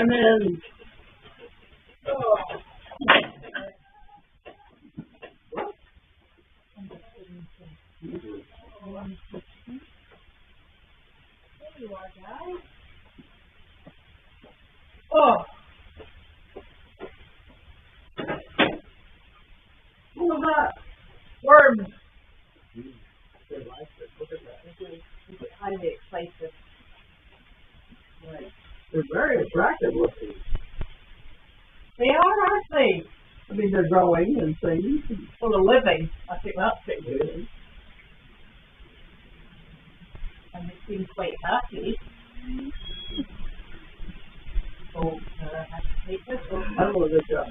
lemons. Oh. There you are, guys. Oh. Look at that. Worms. They like it. Look at that. They're highly excited. Right. They're very attractive looking. They are, aren't they? I mean, they're growing and things. For a living. I think that's pretty good. And they seem quite happy. So, I have to take this one. I don't know what this got.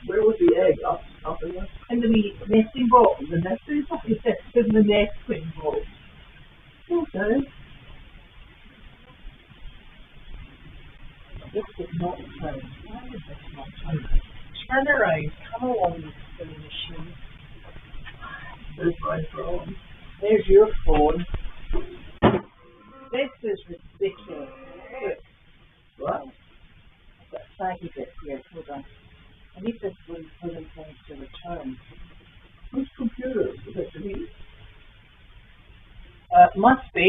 Where was the egg? Up in there? In the nesting box. The nesting box? Yes, in the nesting box. Okay. This is not time. Why is this not time? Turn around. Come along with the machine. There's my phone. There's your phone. This is ridiculous. What? I've got a saggy bit here. Hold on. I need this one for them things to return. Whose computer? Is it Janine? Must be.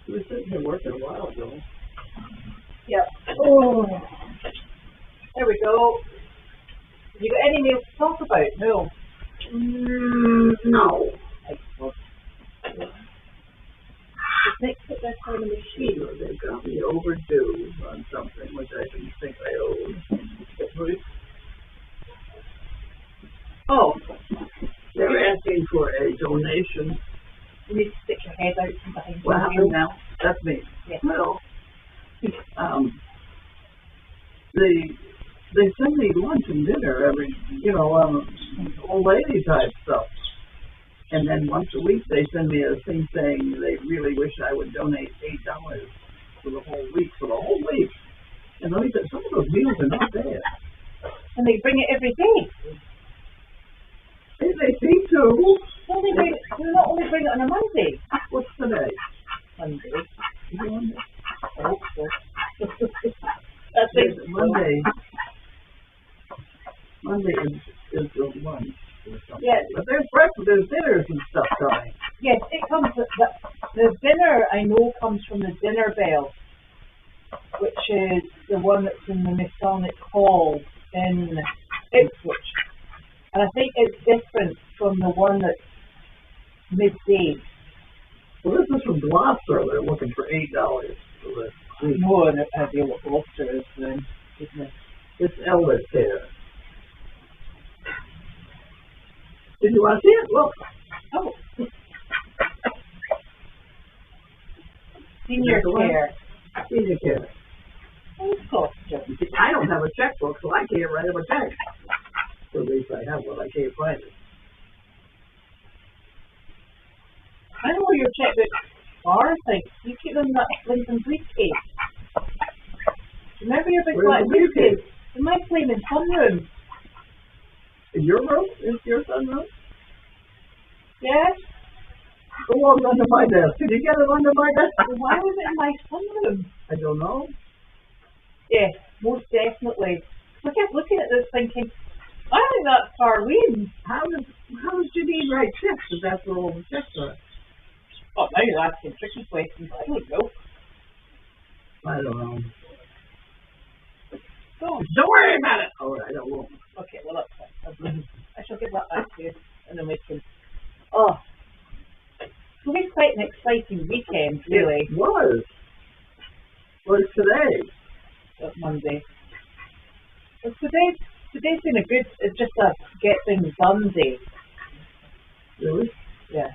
He was sitting here working a while ago. Yep. Oh. There we go. Have you got any nails to talk about? No. No. Excellent. Just next put that on the machine. They got me overdue on something which I didn't think I owed. Oh. They're asking for a donation. You need to stick your head out from behind what happened now? That's me. Yes. Well, they send me lunch and dinner every, old lady type stuff. And then once a week they send me a thing saying they really wish I would donate $8 for the whole week, And let me tell you, some of those meals are not bad. And they bring it every day. They seem to. Well, they not only bring it on a Monday. What's today? Monday. Is it Monday? I hope so. That's it. Monday. Monday is the lunch. Yes. But there's breakfast, there's dinners and stuff coming. Yes, it comes. The dinner I know comes from the Dinner Bell, which is the one that's in the Masonic Hall in Ipswich. And I think it's different from the one that's midday. Well, this is from Gloucester. They're looking for $8 for this. No, an idea what Gloucester is then, isn't it? It's Elvis here. Did you want to see it? Look. Oh. Senior care. Senior care. I don't have a checkbook, so I can't write him a check. At least I have one. I can't find it. I know where your checkbooks are. Like, you keep them in that Lincoln briefcase. Remember your big black briefcase? In my flaming sunroom. In your room? In your sunroom? Yes. Go on under my desk. Did you get it under my desk? Well, why was it in my sunroom? I don't know. Yes, most definitely. I kept looking at this thinking, I think that's Carlene. How does Janine write checks if that's where all the checks are? Oh, now you're asking tricky questions. I don't know. I don't know. Don't worry about it. All right, I won't. Okay, well, that's fine. I shall give that back to you, and then we can... Oh. So it's quite an exciting weekend, really. It was. Well, it's today. It's Monday. Well, today's been it's just a get things done day. Really? Yeah.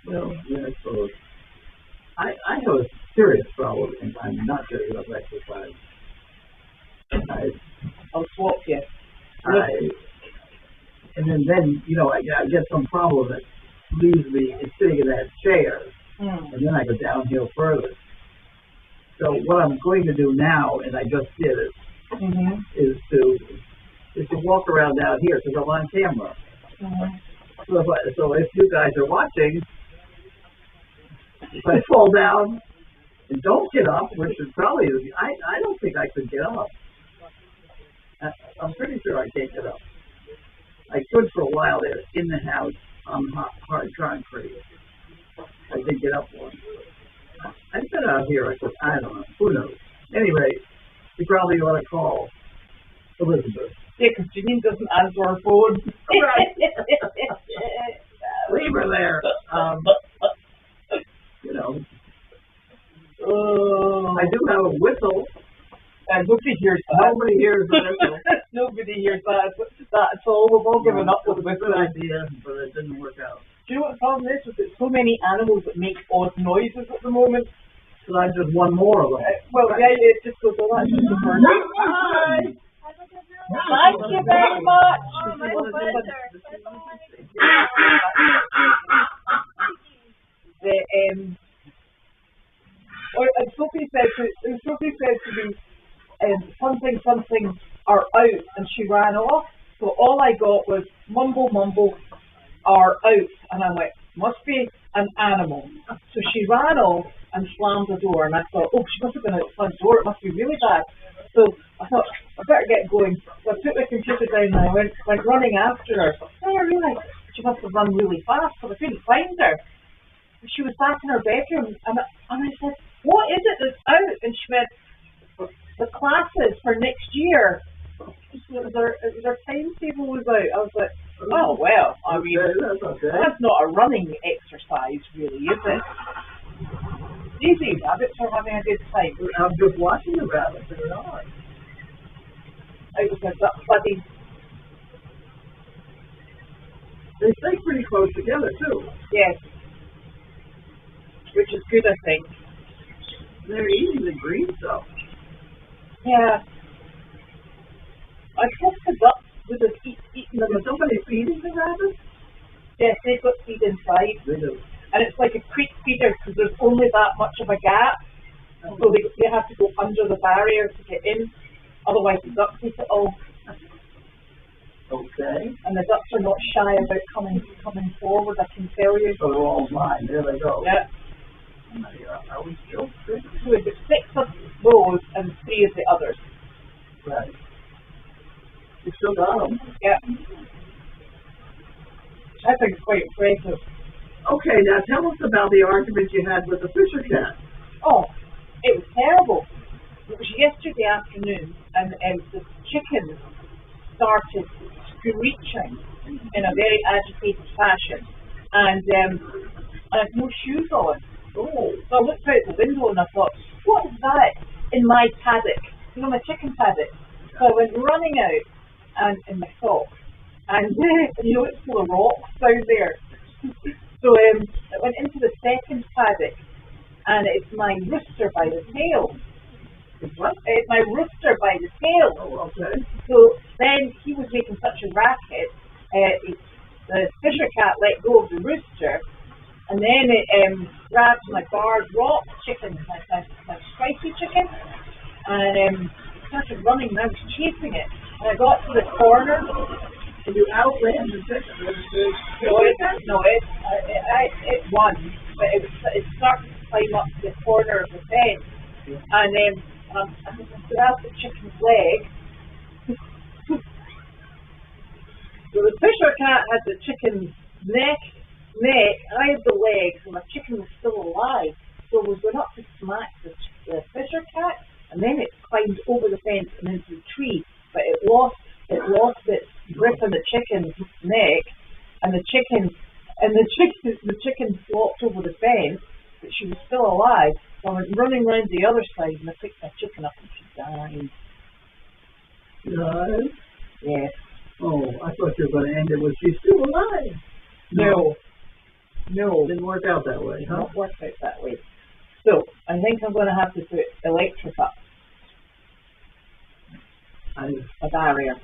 Well, yeah, I suppose. I have a serious problem, and I'm not sure about exercise. I'll swap you. And then I get some problem that leaves me sitting in that chair, and then I go downhill further. So what I'm going to do now, and I just did it, is to walk around down here because I'm on camera. So if you guys are watching, if I fall down, And don't get up, which is probably, I don't think I could get up. I'm pretty sure I can't get up. I could for a while there in the house on hard concrete. I did get up once. I said out here, I don't know, who knows. Anyway, you probably ought to call Elizabeth. Yeah, because Janine doesn't answer her phone. Right. Leave her there. You know. I do have a whistle. Nobody hears that. Nobody hears the whistle. Nobody hears that at all. We've all given up with the whistle. Good idea, but it didn't work out. Do you know what the problem is? There's so many animals that make odd noises at the moment. So I just one more of them. Well, yeah, it just goes on. Bye. Thank you very much. Sophie said to me, something are out, and she ran off. So all I got was mumble are out, and I went, must be an animal. So she ran off and slammed the door, and I thought, oh, she must have been out the front door. It must be really bad. So I thought, I better get going. So I took the computer down and I went running after her. Then I realised she must have run really fast, because I couldn't find her. She was back in her bedroom, and I said, what is it that's out? And she went, the classes for next year. Their timetable was out. I was like, oh, well, I mean, that's not a running exercise, really, is it? These rabbits are having a good time. I'm just watching the rabbits. They're on. It was like that bloody. They stay pretty close together, too. Yes. Which is good, I think. They're eating the green stuff. Yeah. I hope the ducks would have eaten them. Is somebody feeding the rabbits? Yes, they've got feed inside. They do. And it's like a creek feeder, because there's only that much of a gap. So they have to go under the barrier to get in. Otherwise the ducks eat it all. Okay. And the ducks are not shy about coming forward, I can tell you. So they're all mine. There they go. Yeah. Are we still six? So we've got 6 of those and 3 of the others. Right. You still got them. Yeah. I think it's quite impressive. Okay, now tell us about the argument you had with the Fisher cat. Oh, it was terrible. It was yesterday afternoon, and the chickens started screeching in a very agitated fashion, and I had no shoes on. Oh. So I looked out the window and I thought, what is that in my paddock? You know, my chicken paddock. So I went running out and in my socks, and you know, it's full of rocks down there. So I went into the second paddock, and it's my rooster by the tail. What? It's my rooster by the tail. Oh, okay. So then he was making such a racket, the Fisher cat let go of the rooster, and then it grabbed my barred rock chicken, my spicy chicken, and started running, and I was chasing it. And I got to the corner. And you outran the chicken. No, it won, but it started to climb up to the corner of the fence, and I grabbed the chicken's leg. So the Fisher cat had the chicken's neck, I had the legs, and the chicken was still alive. So I was going up to smack the Fisher cat, and then it climbed over the fence and into the tree, but it lost its grip on the chicken's neck, and the chicken flopped over the fence, but she was still alive. So I went running round the other side, and I picked my chicken up, and she died. Died? Yes. Oh, I thought you were going to end it with she's still alive. No. Didn't work out that way, huh? Not work out that way. So I think I'm going to have to put electric up. A barrier.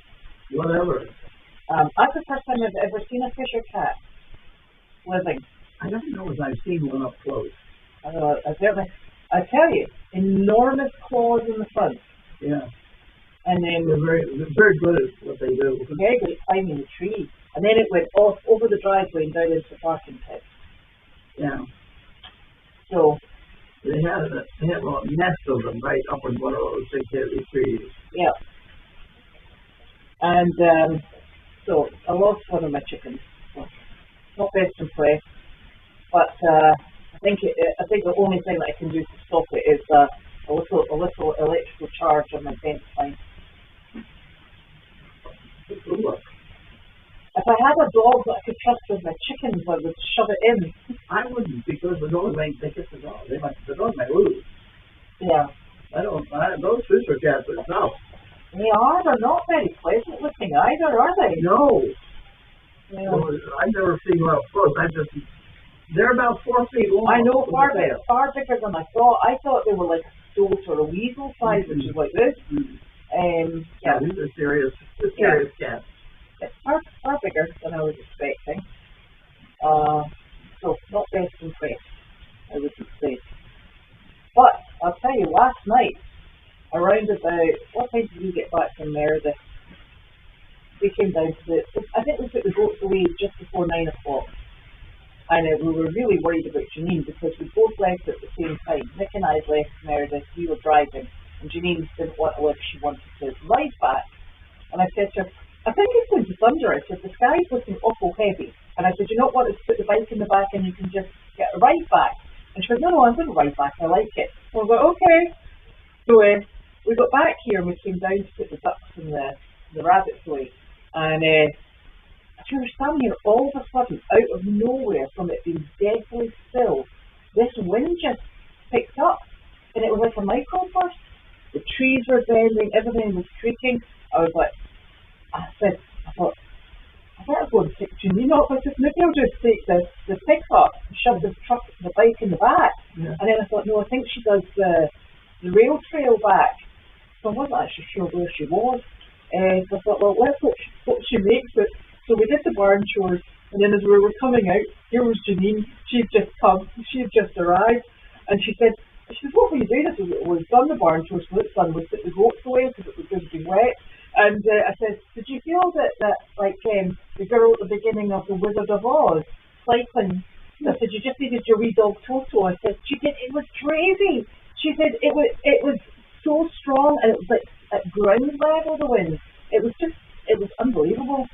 Whatever. That's the first time I've ever seen a Fisher cat living. I don't know if I've seen one up close. I tell you, enormous claws in the front. Yeah. And then they're very good at what they do. Very good at climbing the trees. And then it went off over the driveway and down into the parking pit. Yeah. So They had a nest of them right up in one of those big heavy trees. Yeah. And so I lost one of my chickens. So not best impressed, but I think the only thing that I can do to stop it is a little electrical charge on my fence line. Good luck. If I had a dog that I could trust with my chickens, I would shove it in. I wouldn't, because the dog might think it's the dog. The dog might lose. Yeah. Those sister cats are tough. They are. They're not very pleasant looking either, are they? No. Yeah. Well, I've never seen one up close. They're about 4 feet long. I know, far bigger than I thought. I thought they were like a stoat or a weasel size, which is like this. Yeah, these are serious cats. It's far bigger than I was expecting. So not best impressed, I would say. But I'll tell you, last night, around about, what time did we get back from Meredith? We came down to I think we put the goats away just before 9 o'clock. And we were really worried about Janine because we both left at the same time. Nick and I left Meredith, we were driving, and Janine didn't want to leave, she wanted to ride back. And I said to her, I think it's going to thunder. I said, the sky's looking awful heavy. And I said, you don't want us to put the bike in the back and you can just get a ride back. And she went, no, I'm going to ride back, I like it. So I was like, okay. So we got back here and we came down to put the ducks and the rabbits away. And we were standing here all of a sudden, out of nowhere, from it being deathly still, this wind just picked up. And it was like a microburst. The trees were bending, everything was creaking. I thought, I better go and take Janine off. I said, maybe I'll just take the pickup and shove the bike in the back. Yeah. And then I thought, no, I think she does the rail trail back. So I wasn't actually sure where she was. So I thought, well, let's hope she makes it. So we did the barn chores, and then as we were coming out, here was Janine. She had just arrived, and she said, what were you doing? I said, we've done the barn chores, so it's done. We put the goats away because it was going to be wet. And I said, did you feel that like the girl at the beginning of The Wizard of Oz, cycling? I said, you just needed your wee dog Toto. I said, she did, it was crazy. She said, it was so strong, and it was like at ground level, the wind. It was unbelievable.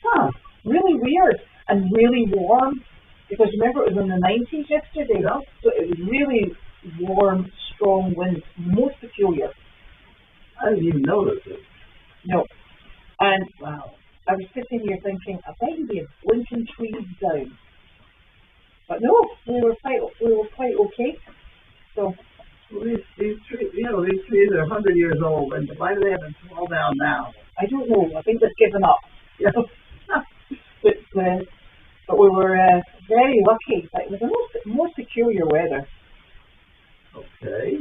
Huh, really weird and really warm, because remember it was in the 90s yesterday, so it was really warm, strong winds, most peculiar. I didn't even notice it. No. And wow, I was sitting here thinking, I bet you'd be blinking trees down. But no, we were quite okay. So these trees, these trees are 100 years old, and why do they haven't fall down now? I don't know. I think they've given up. Yeah. But we were very lucky. It was the most peculiar weather. Okay.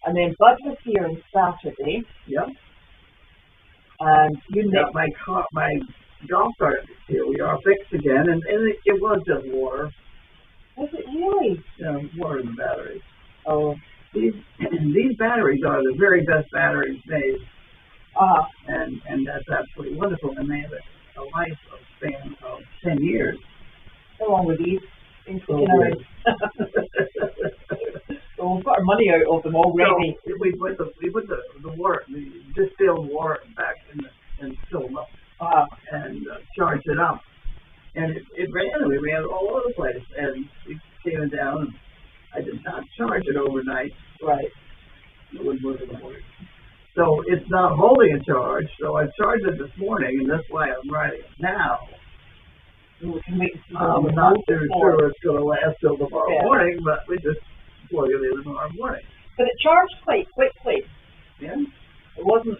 And then Bud was here on Saturday. Yeah. And you got my golf cart here. We are fixed again, and it was just water. Was it really? Yeah, water in the batteries. Oh. These batteries are the very best batteries made. And that's absolutely wonderful. And they have a lifespan of 10 years. How long were these? So we've got our money out of them already. So we put the water, the distilled water back and filled up and charged it up. And it ran, we ran all over the place. And we came down, and I did not charge it overnight. Right. It wouldn't work in the morning. So it's not holding a charge. So I charged it this morning, and that's why I'm riding it now. I'm not too sure it's going to last till tomorrow morning, but we just plug it in tomorrow morning. But it charged quite quickly. Yeah. It wasn't.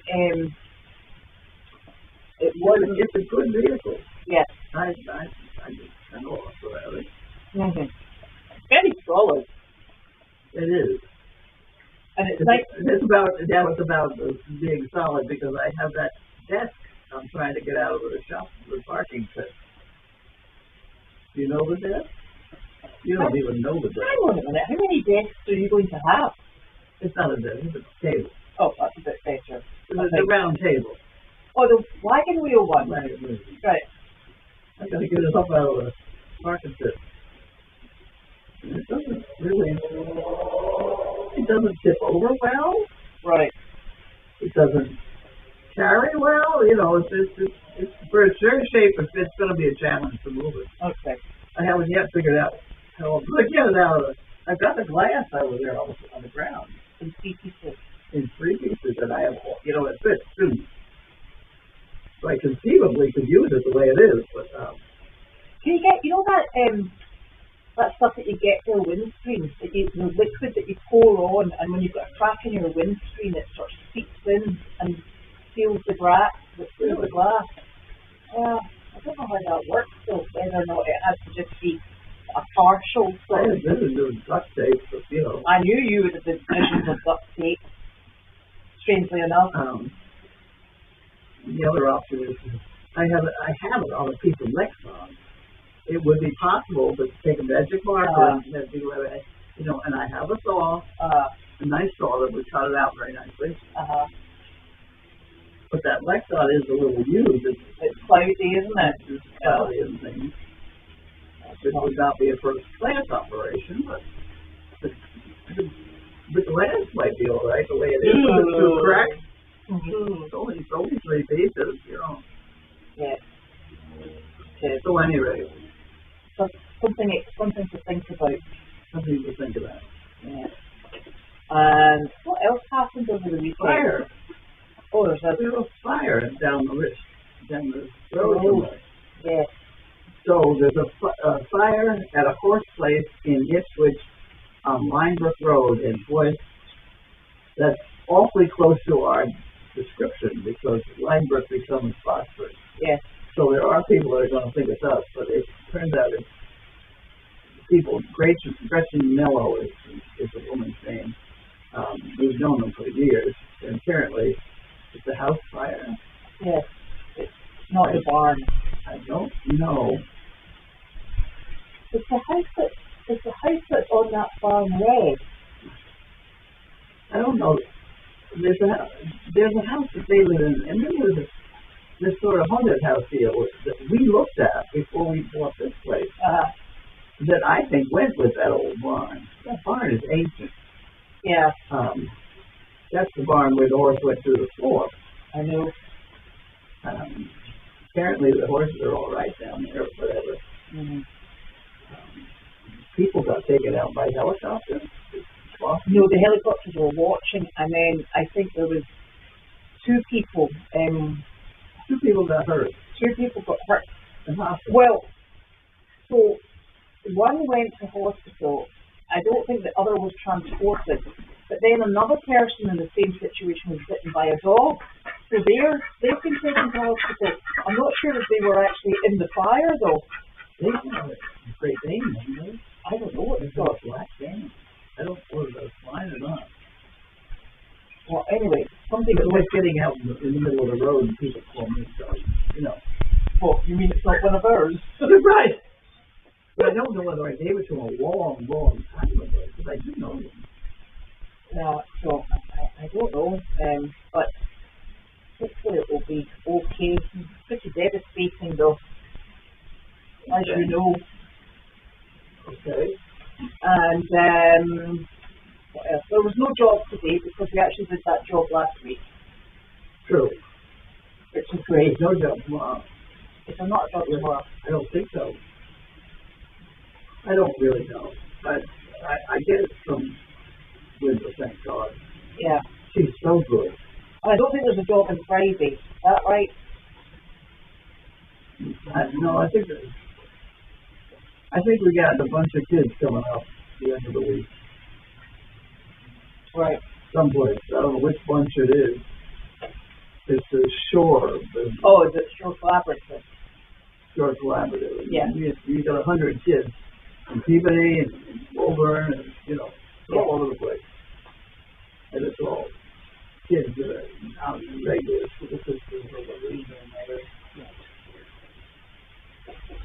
It's a good vehicle. Yes. I know about it. Mm-hmm. Very solid. It is. And it's nice. It's about being solid, because I have that desk I'm trying to get out of the shop, the parking pit. Do you know the desk? You don't even know the desk. Hang on a minute. How many desks are you going to have? It's not a desk, it's a table. Oh, that's a bit better. It's a round table. Oh, the wagon wheel one. Wagon wheel. Right. I got to get it up out of the parking pit. It doesn't really it doesn't tip over well. Right. It doesn't carry well. You know, it's for its very shape. It's going to be a challenge to move it. Okay. I haven't yet figured out how to get it out of it. I've got the glass over there on the ground. In 3 pieces. In 3 pieces, and I have, you know, it fits too. So I conceivably could use it the way it is, but can you get, you know that stuff that you get for a windscreen, the liquid that you pour on, and when you've got a crack in your windscreen, it sort of seeps in and seals the glass. Yeah, I don't know how that works, though, whether or not it has to just be a partial sort of. This is doing duct tape, but, you know. I knew you would have been visions of duct tape, strangely enough. The other option is I have it on a piece of Lexan. It would be possible to take a magic marker and be like, you know, and I have a saw, a nice saw that would cut it out very nicely. But that Lexan is a little used. It's cloudy, isn't it? It's cloudy and things. It would not be a first class operation, but the lens might be all right the way it is. It's too cracked. It's only 3 pieces, you know. Yeah. So anyway. So something to think about. Something to think about. Yeah. And what else happened over the weekend? Fire. Oh, there's a little fire down the road. Yeah. So there's a fire at a horse place in Ipswich on Linebrook Road, and boy, that's awfully close to our description because Linebrook becomes phosphorus. Yes. So there are people that are going to think it's us, but it turns out it's people. Gretchen Mello is the woman's name. We've known them for years, and apparently it's a house fire. Yes. It's not the barn. I don't know. It's the house that's on that farm red. I don't know. There's a house that they live in, and then there's this sort of haunted house here that we looked at before we bought this place. That I think went with that old barn. That barn is ancient. Yeah. That's the barn where the horse went through the floor. I know. Apparently the horses are all right down there, or whatever. Mm-hmm. People got taken out by helicopters. No, the helicopters were watching, and then I think there was 2 people. 2 people got hurt. 2 people got hurt. In hospital. Well, so one went to hospital. I don't think the other was transported. But then another person in the same situation was bitten by a dog. So they've been taken to hospital. I'm not sure if they were actually in the fire, though. They have a Great Dane, don't they? I don't know what They've got a black Dane. I don't know if that's fine or not. Well, anyway, something was always getting out in the middle of the road and people call me, so, you know. Well, you mean it's not one of ours? Right. But I don't know whether I gave it to them a long, long time ago, because I do know them. So I don't know, but hopefully it will be okay. It's pretty devastating, though, as you know. Okay. And what else? There was no job today because we actually did that job last week. True. Which is great. There's no job tomorrow. Is there not a job tomorrow? I don't think so. I don't really know. But I get it from Linda, thank God. Yeah. She's so good. I don't think there's a job on Friday. Is that right? No, I think we got a bunch of kids coming up at the end of the week. Right. Someplace. I don't know which bunch it is. It's the Shore. Oh, is it Shore Collaborative? Shore Collaborative. Yeah. You got 100 kids from Peabody and Woburn and, you know, all over the place. And it's all kids that are out in regular school systems or the region and all that.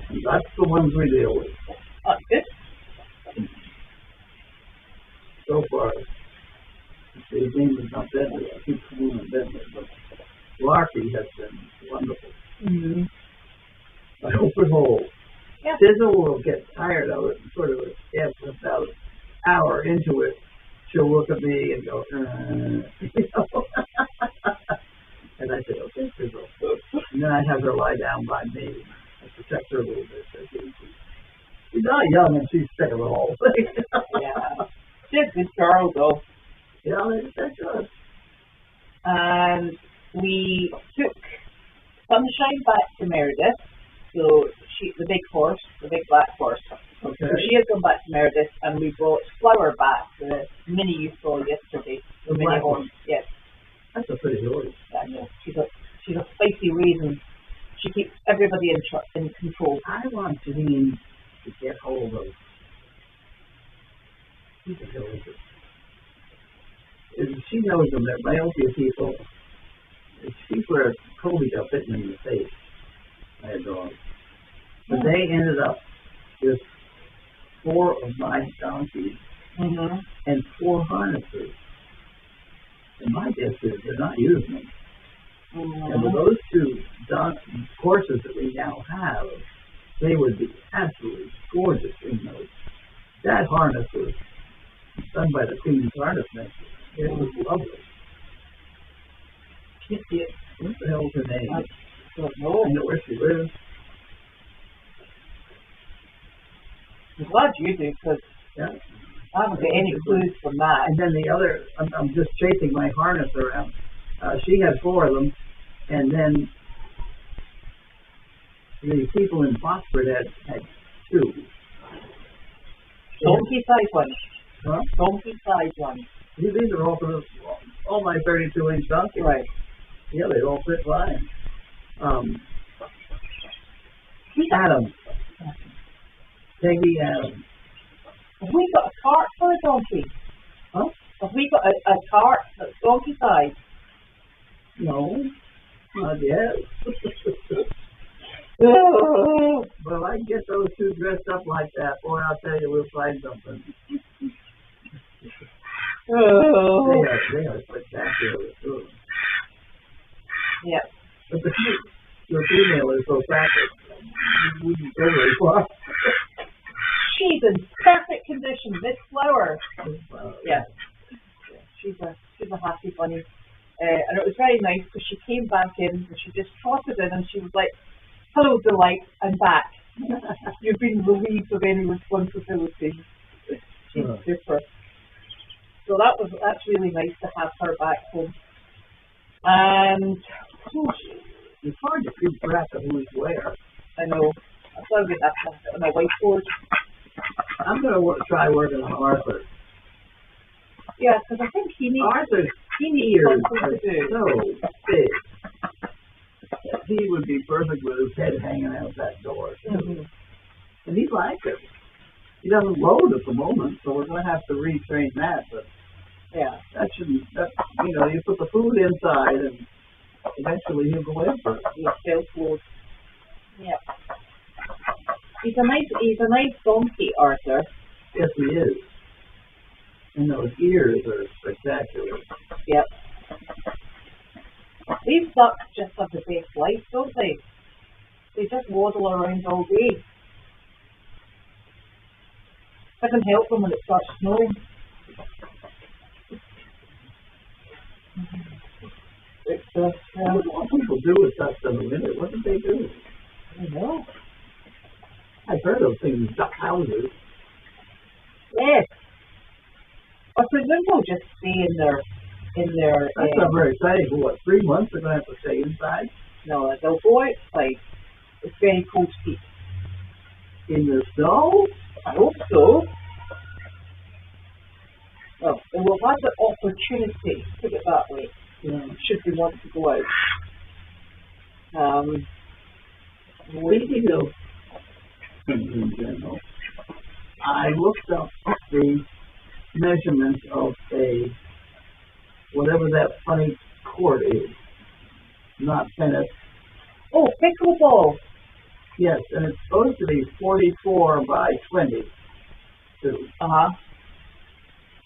And that's the ones we deal with. Good. So far, his name is not Bentley. I keep calling him Bentley, but Larky has been wonderful. Mm-hmm. I hope it holds. Yeah. Sizzle will get tired of it and sort of after about an hour into it, she'll look at me and go, you know. And I say, okay, Fizzle. And then I'd have her lie down by me and protect her a little bit. So she's not young and she's sick of the whole thing. Yeah. She's a good girl, though. Yeah, that's good. And we took Sunshine back to Meredith. So the big horse, the big black horse. Okay. So she has gone back to Meredith, and we brought Flower back, the mini you saw yesterday. The mini black horse. one. Yes. That's a pretty horse. Yeah, she's a spicy raisin. She keeps everybody in control. I want Janine to get hold of. She's a delicious. She knows them. They're myopia people. She's where Goldy got bitten in the face by a dog. But they ended up with 4 of my donkeys and 4 harnesses. And my guess is they're not using them. And with those 2 horses that we now have, they would be absolutely gorgeous in those. That harness was done by the Queen's Harness Maker. It was lovely. What the hell's her name? I don't know. I know where she lives. I'm glad you do, because I haven't got any clues from that. And then the other, I'm just chasing my harness around. She had 4 of them, and then the people in Foxford had 2. Donkey-sized one. Huh? Donkey-sized one. These are all my 32-inch donkeys. Right. Yeah, they all fit fine. Adam. Peggy Adams. Have we got a cart for a donkey? Huh? Have we got a cart that's donkey-sized? No, not yet. Well, I can get those 2 dressed up like that. Boy, I'll tell you, we'll find something. They are spectacular, too. Yeah. But the female is so practical. We can go very far. She's in perfect condition. This Flower. Yeah. She's a happy bunny. And it was very nice because she came back in and she just trotted in and she was like, "Hello, Delight, I'm back. You've been relieved of any responsibility." She's super. So that's really nice to have her back home. And it's hard to keep track of who's where. I know. That's why I'm going to have to put it on my whiteboard. I'm going to try working on Arthur. Yeah, because I think he needs Arthur's ears are so big. He would be perfect with his head hanging out that door. And he likes it. He doesn't load at the moment, so we're going to have to retrain that. But yeah, you put the food inside, and eventually he'll go in for it. He'll food. Yeah. He's a nice donkey, Arthur. Yes, he is. And those ears are spectacular. Yep. These ducks just have the best life, don't they? They just waddle around all day. I can help them when it starts snowing. What people do with ducks in the winter? What did they do? I don't know. I've heard of things, duck houses. Yes. I presume they'll just stay in their. That's not very exciting. For what, 3 months they're going to have to stay inside? No, they'll go outside. It's very cold feet. In the snow? I hope so. Well, they will have the opportunity, put it that way, should we want to go out. Speaking of things in general, I looked up the measurements of whatever that funny court is. Not tennis. Oh, pickleball. Yes, and it's supposed to be 44 by 22.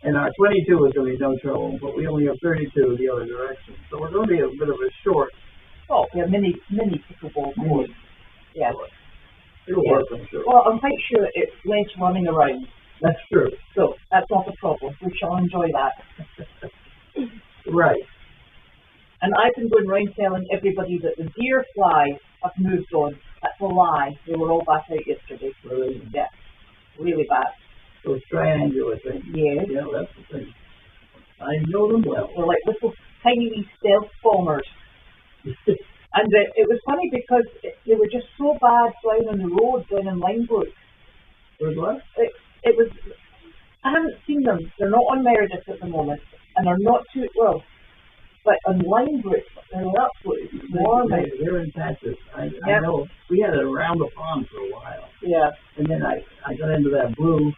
And our 22 is going to be no trouble, but we only have 32 the other direction. So we're going to be a bit of a short. Oh, yeah, mini pickleball court. Yeah. It'll work, I'm sure. Well, I'm quite sure it's less running around. That's true. So that's not a problem. We shall enjoy that. Right. And I've been going around telling everybody that the deer flies have moved on. That's a lie. They were all back out yesterday. Really? Yeah. Really bad. Those triangular things. Yeah. Yeah, that's the thing. I know them well. They're like little tiny wee stealth bombers. And it was funny because they were just so bad down on the road down in Linebrook. With what? It was, I haven't seen them. They're not on Meredith at the moment. And they're not too, well, but on Linebrook, they're absolutely swarming. They're in patches. I know. We had it around the pond for a while. Yeah. And then I got into that blue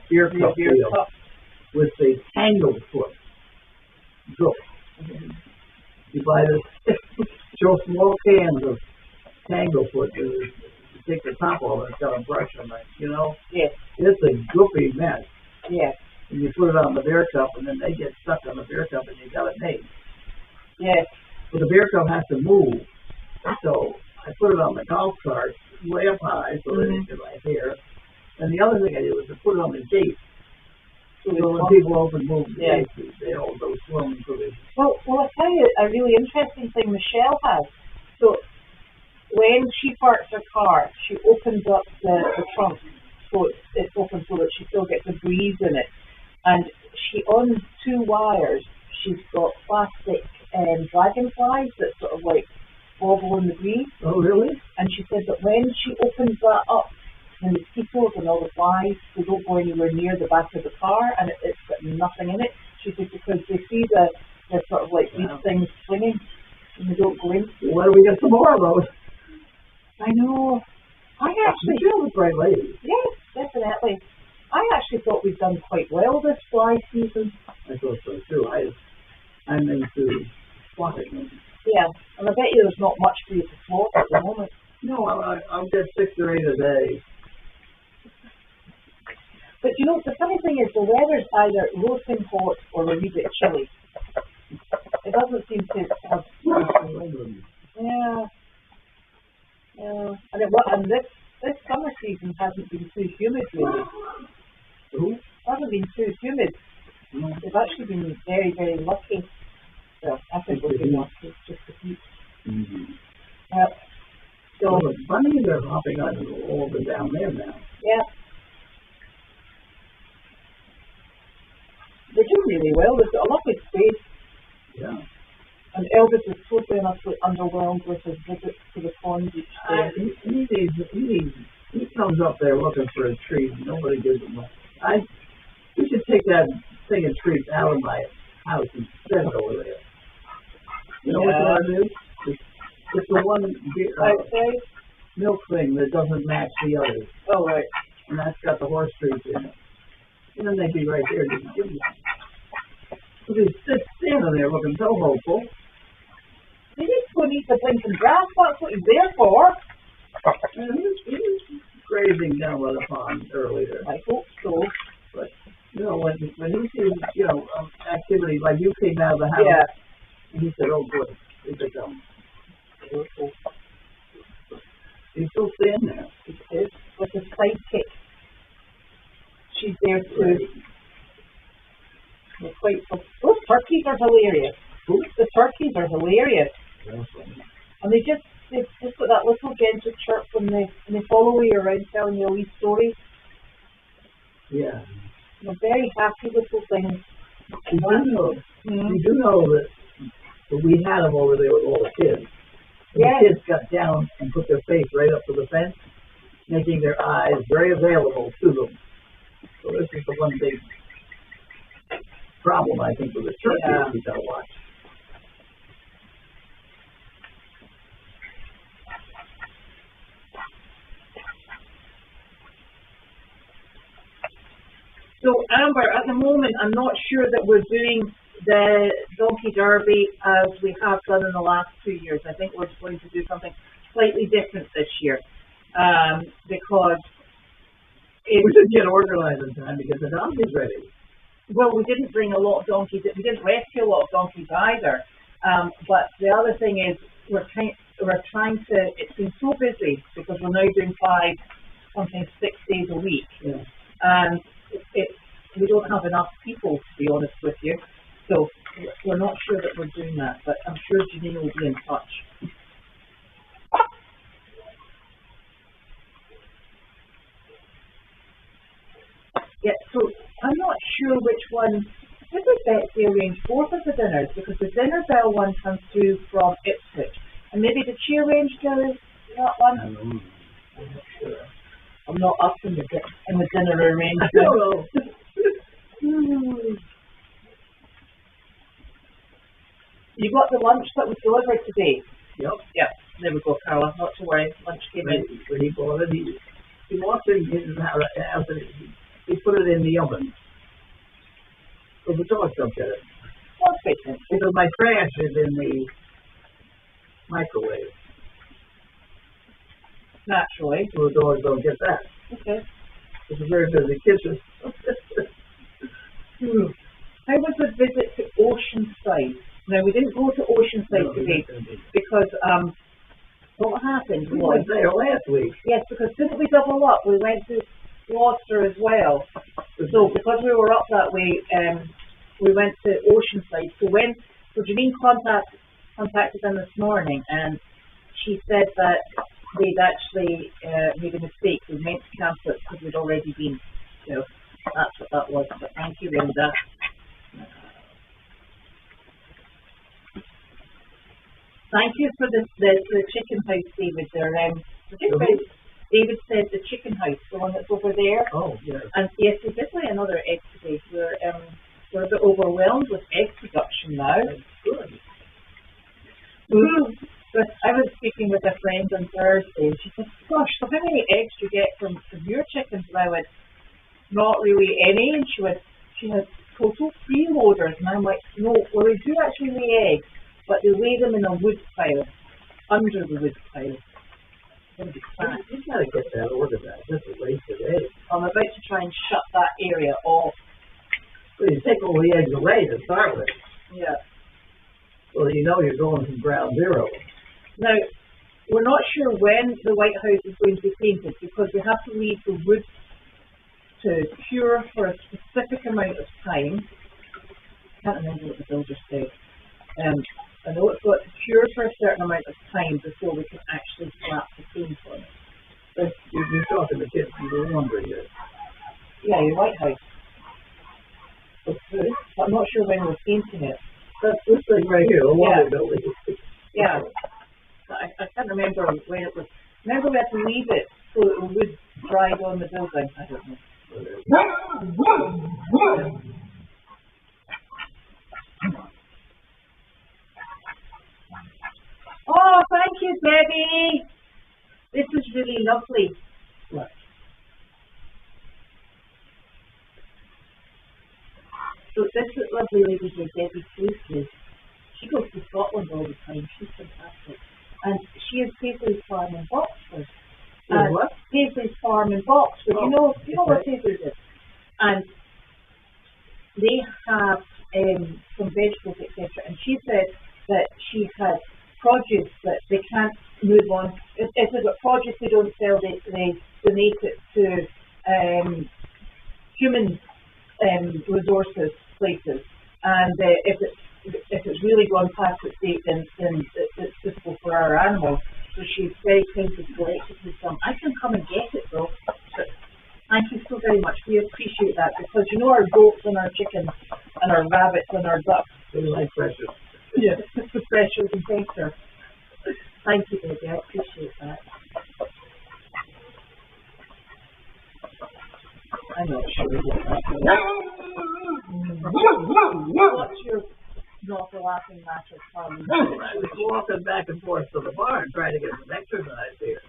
beer cup deal with the tanglefoot. Go. You buy this, show small cans of tanglefoot. You take the top off and it's got a brush on it, you know? Yes. It's a goopy mess. Yes. And you put it on the beer cup and then they get stuck on the beer cup and you got it made. Yes. But the beer cup has to move. So I put it on the golf cart way up high so that it could right here. And the other thing I did was to put it on the gate. So when people open move the gates, they all go swimming through it. Well, I'll tell you a really interesting thing Michelle has. So when she parks her car, she opens up the trunk so it's open so that she still gets a breeze in it. And she, on 2 wires, she's got plastic dragonflies that sort of like wobble in the breeze. Oh, really? And she said that when she opens that up, the mosquitoes and all the flies, they don't go anywhere near the back of the car, and it's got nothing in it. She said because they see the sort of like these things swinging, and they don't go in. Why don't we get some more of those? I know. I actually feel the great lady. Yes, definitely. I actually thought we'd done quite well this fly season. I thought so too. I'm into swatting them. Yeah, and I bet you there's not much for you to swat at the moment. No, I'll get 6 or 8 a day. But you know, the funny thing is the weather's either roasting hot or a wee bit chilly. It doesn't seem to have... Yeah. And this summer season hasn't been too humid, really. It hasn't been too humid. They've actually been very, very lucky. Well, I think we've been lucky, just the heat. So the bunnies are hopping on all over down there now. Yeah. They're doing really well. They've got a lovely space. Yeah. And Elvis is totally and utterly underwhelmed with his visits to the pond each day. He comes up there looking for a treat. Nobody gives him one. We should take that thing of treats out of my house and set it over there. You know what I do? It's the one milk thing that doesn't match the others. Oh, right. And that's got the horse treats in it. And then they'd be right there just give me one. So he's just standing there looking so hopeful. He needs to go and eat the blinking grass. That's what he's there for. And he was grazing down by the pond earlier. I hope so. But, you know, when he sees, activity like you came out of the house, and he said, oh, good, here they come. He's still standing there. He is, with his sidekick. She's there too. They're quite, those turkeys are hilarious. The turkeys are hilarious. And they've just got that little gentle chirp when they follow you around telling you a wee story. Yeah. They're very happy little things. You do know that we had them over there with all the kids. And the kids got down and put their face right up to the fence, making their eyes very available to them. So this is the one big problem, I think, with the turkeys we got to watch. So, Amber, at the moment, I'm not sure that we're doing the Donkey Derby as we have done in the last 2 years. I think we're going to do something slightly different this year because... We should get organized in time to get the donkeys ready. Well, we didn't bring a lot of donkeys. We didn't rescue a lot of donkeys either. But the other thing is we're trying to... It's been so busy because we're now doing 6 days a week. Yeah. And we don't have enough people, to be honest with you. So we're not sure that we're doing that, but I'm sure Janine will be in touch. Yeah, so I'm not sure which one. Did Betsy arrange both of the dinners? Because the dinner bell one comes through from Ipswich. And maybe did she arrange that one? I don't know. I'm not sure. I'm not up in the dinner arrangement. I don't know. You got the lunch that was delivered today? Yep. Yep. There we go, Carla. Not to worry. Lunch came in. When he bought it, he walked in his house and he put it in the oven. So the dogs don't get it. Well, that's great. Because my trash is in the microwave. Naturally. So the dogs don't get that. Okay. It's a very busy kitchen. How was the visit to Oceanside? Now, we didn't go to Oceanside today because what happened was... We went there last week. Yes, because didn't we double up? We went to Gloucester as well. So because we were up that way, we went to Oceanside. So Janine contacted them this morning, and she said that they'd actually made a mistake. We meant to cancel it because we'd already been. So that's what that was. But thank you, Linda. Thank you for the chicken house, David. David said the chicken house, the one that's over there. Oh, yes. And yes, we did lay another egg today. We're a bit overwhelmed with egg production now. Good. But I was speaking with a friend on Thursday, and she said, "Gosh, so how many eggs do you get from your chickens?" And I went, "Not really any." And she has total freeloaders, and I'm like, "No, well, they do actually lay eggs, but they lay them in a wood pile, under the wood pile." You gotta get that organized. That's a waste of eggs. I'm about to try and shut that area off. Well, you take all the eggs away to start with. Yeah. Well, you know you're going from ground zero. Now, we're not sure when the White House is going to be painted because we have to leave the wood to cure for a specific amount of time. I can't remember what the builder said. I know it's got to cure for a certain amount of time before we can actually slap the paint on it. But you're talking to kids from the laundry here. Yeah, your White House. But I'm not sure when we're painting it. That's this thing right here, the laundry building. Yeah. I can't remember when it was. Remember we had to leave it so it would dry on the building. I don't know. Oh, thank you, Debbie. This is really lovely. Look. So this lovely lady here, Debbie Tracy, she goes to Scotland all the time. She's fantastic. And she has Paisley's Farm in Boxford. What? Paisley's Farm in Boxford. Oh. You know what Paisley's is? And they have some vegetables, etc. And she said that she has produce that they can't move on. If they've got produce they don't sell, they donate it to human resources places. And if it's really gone past its date, then it's suitable for our animals. So she's very kindly selected with some. I can come and get it though. But thank you so very much. We appreciate that because you know our goats and our chickens and our rabbits and our ducks. They like precious. Yes, it's the pressures and better. Thank you, baby. I appreciate that. I'm not sure what that is. What's your not the laughing matter, Carlene? I was walking back and forth to the barn trying to get some exercise here.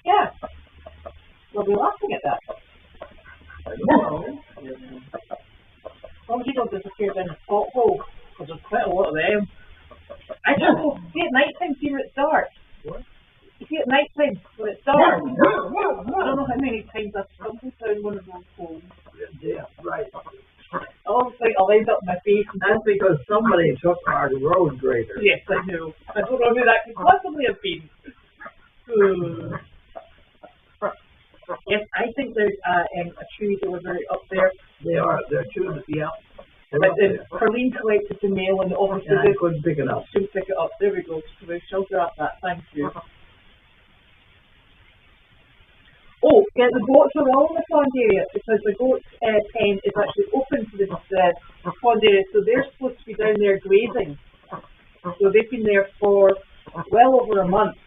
Yeah. We'll be laughing at that. I don't know. As long as you don't disappear down the pothole, because there's quite a lot of them. I don't know. See at night time, see where it's dark. What? You see at night time when it's dark. I don't know how many times I've stumbled down one of those holes. Yeah, right. Oh, it's like I'll end up in my face. That's because somebody took our road grader. Yes, I know. I don't know who that could possibly have been. Yes, I think there's a tree delivery up there. They are. They're two. Yeah. But Carlene collected the mail and obviously I couldn't pick it up. Couldn't pick it up. There we go. So we shall grab that. Thank you. Oh, yeah, the goats are all in the pond area because the goat pen is actually open to the pond area, so they're supposed to be down there grazing. So they've been there for well over a month.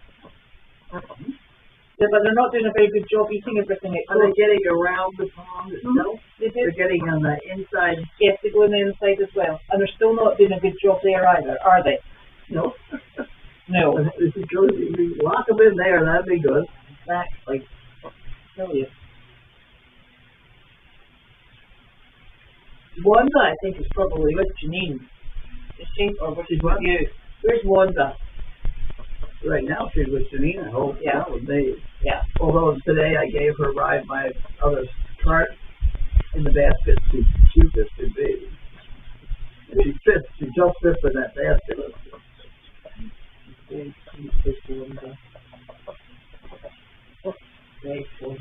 Yeah, but they're not doing a very good job eating everything. Are they getting around the pond itself? They do. They're getting on the inside. Yes, they go on the inside as well. And they're still not doing a good job there either, are they? No. No. If you lock them in there, that'd be good. Exactly. Brilliant. Wanda, I think, is probably with Janine. Is she? Or was she with you? Where's Wanda? Right now she's with Janine, I hope. Yeah. That would be. Yeah. Although today I gave her a ride my other cart in the basket. She's cute as can be. And she just fits in that basket. Very cute, Wanda. Very cool.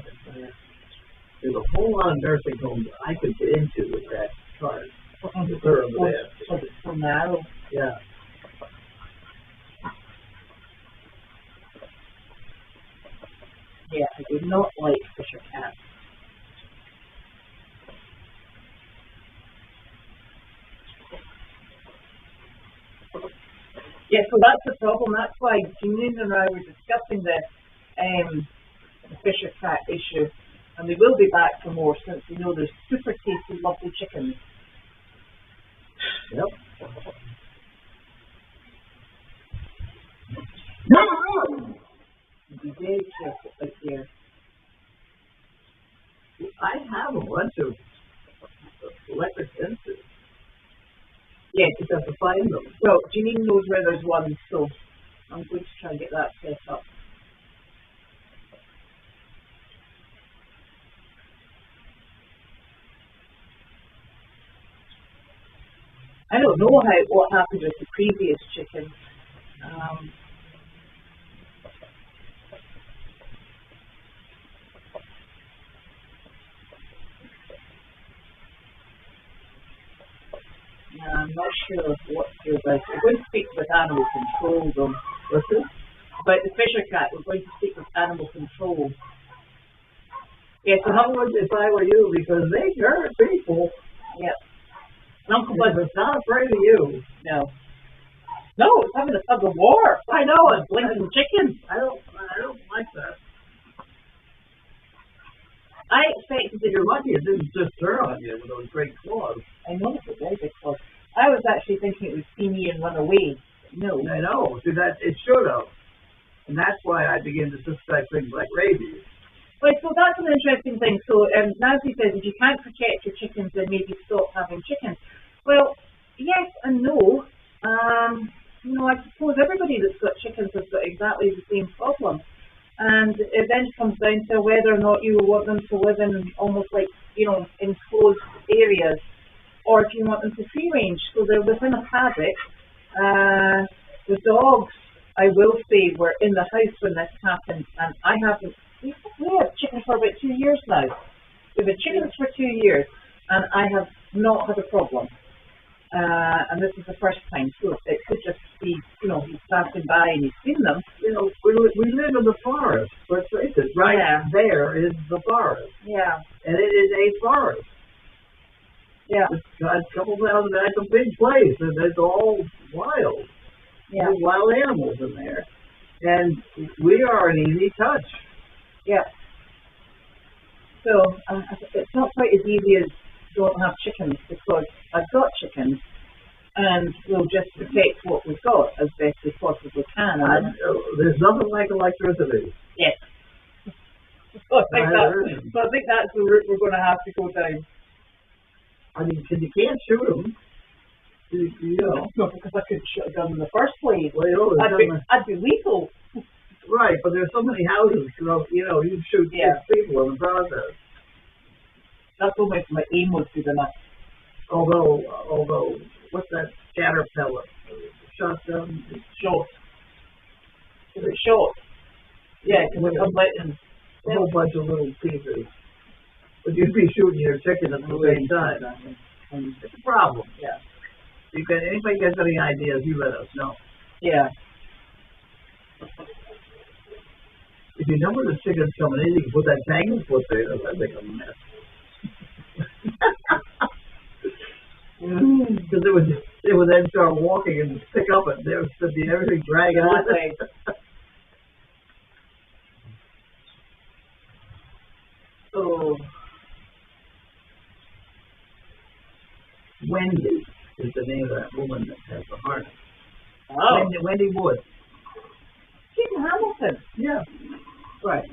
There's a whole lot of nursing homes I could get into with that cart. With her over there. Was it so narrow? Yeah. Yeah, I do not like Fisher cats. Yeah, so that's the problem. That's why Janine and I were discussing the Fisher cat issue. And we will be back for more since we know there's super tasty, lovely chickens. Yep. Be very careful out there. I have a bunch of electric fences. Yeah, just have to find them. Well, Janine knows where there's one, so I'm going to try and get that set up. I don't know what happened with the previous chickens. I'm not sure what to do about it. We're going to speak with animal control, though. What's this? About the Fisher cat, we're going to speak with animal control. Yes, I would if I were you, because they hurt people. Yep. Uncle Bud was not afraid of you. No. No, it's having a tug of war. I know, it's blinking chickens. I don't like that. I expected You're lucky it didn't just turn on you with those great claws. I know it's a very big claws. I was actually thinking it would see me and run away. No. I know. See, that it should have. And that's why I begin to suspect things like rabies. Well, so that's an interesting thing. So Nancy says if you can't protect your chickens, then maybe stop having chickens. Well, yes and no. You know, I suppose everybody that's got chickens has got exactly the same problem. And it then comes down to whether or not you want them to live in almost like, you know, enclosed areas, or if you want them to free range. So they're within a paddock. The dogs, I will say, were in the house when this happened, and I haven't. We have chickens for about 2 years now. We've had chickens for 2 years, and I have not had a problem. And this is the first time, so it could just be, you know, he's passing by and he's seen them. You know, we live in the forest. Let's face it, right there is the forest. Yeah. And it is a forest. Yeah. It's got a couple thousand, that's a big place, and it's all wild. Yeah. There's wild animals in there. And we are an easy touch. Yeah. So, it's not quite as easy as don't have chickens, because I've got chickens and we'll just protect what we've got as best we possibly can. There's nothing like electricity. Yes. So I think that's the route we're going to have to go down. I mean, you can't shoot them. You know. No, because I could shoot a gun in the first place. Well, you know, I'd be lethal. Right, but there's so many houses, you know, you shoot 6 people in the process. That's only if my aim was good enough. Although, what's that scatter pellet? Shotgun? Shot. Is it shot? Yeah, because I'm letting a whole bunch of little pieces. But you'd be shooting your chicken at the same time. It's a problem. Yeah. Anybody gets any ideas, you let us know. Yeah. If you know where the chicken's coming in, you can put that tangle foot there. That'd make a mess. Because it would then start walking and pick up and there would be everything dragging on. Oh. Wendy is the name of that woman that has the harness. Oh. Wendy Wood. She's in Hamilton. Yeah. Right.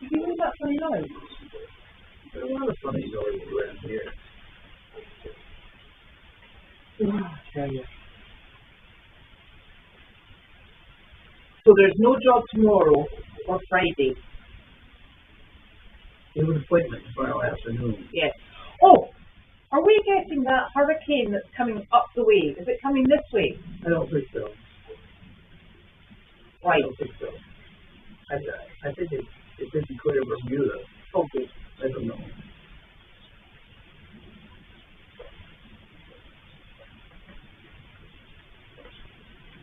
Did you hear that funny noise? There are a lot of funny noises around here. I tell you. So there's no job tomorrow or Friday. We have an appointment tomorrow afternoon. Yes. Oh, are we getting that hurricane that's coming up the way? Is it coming this way? I don't think so. Right. I don't think so. I think it didn't clear Bermuda. Okay. I don't know.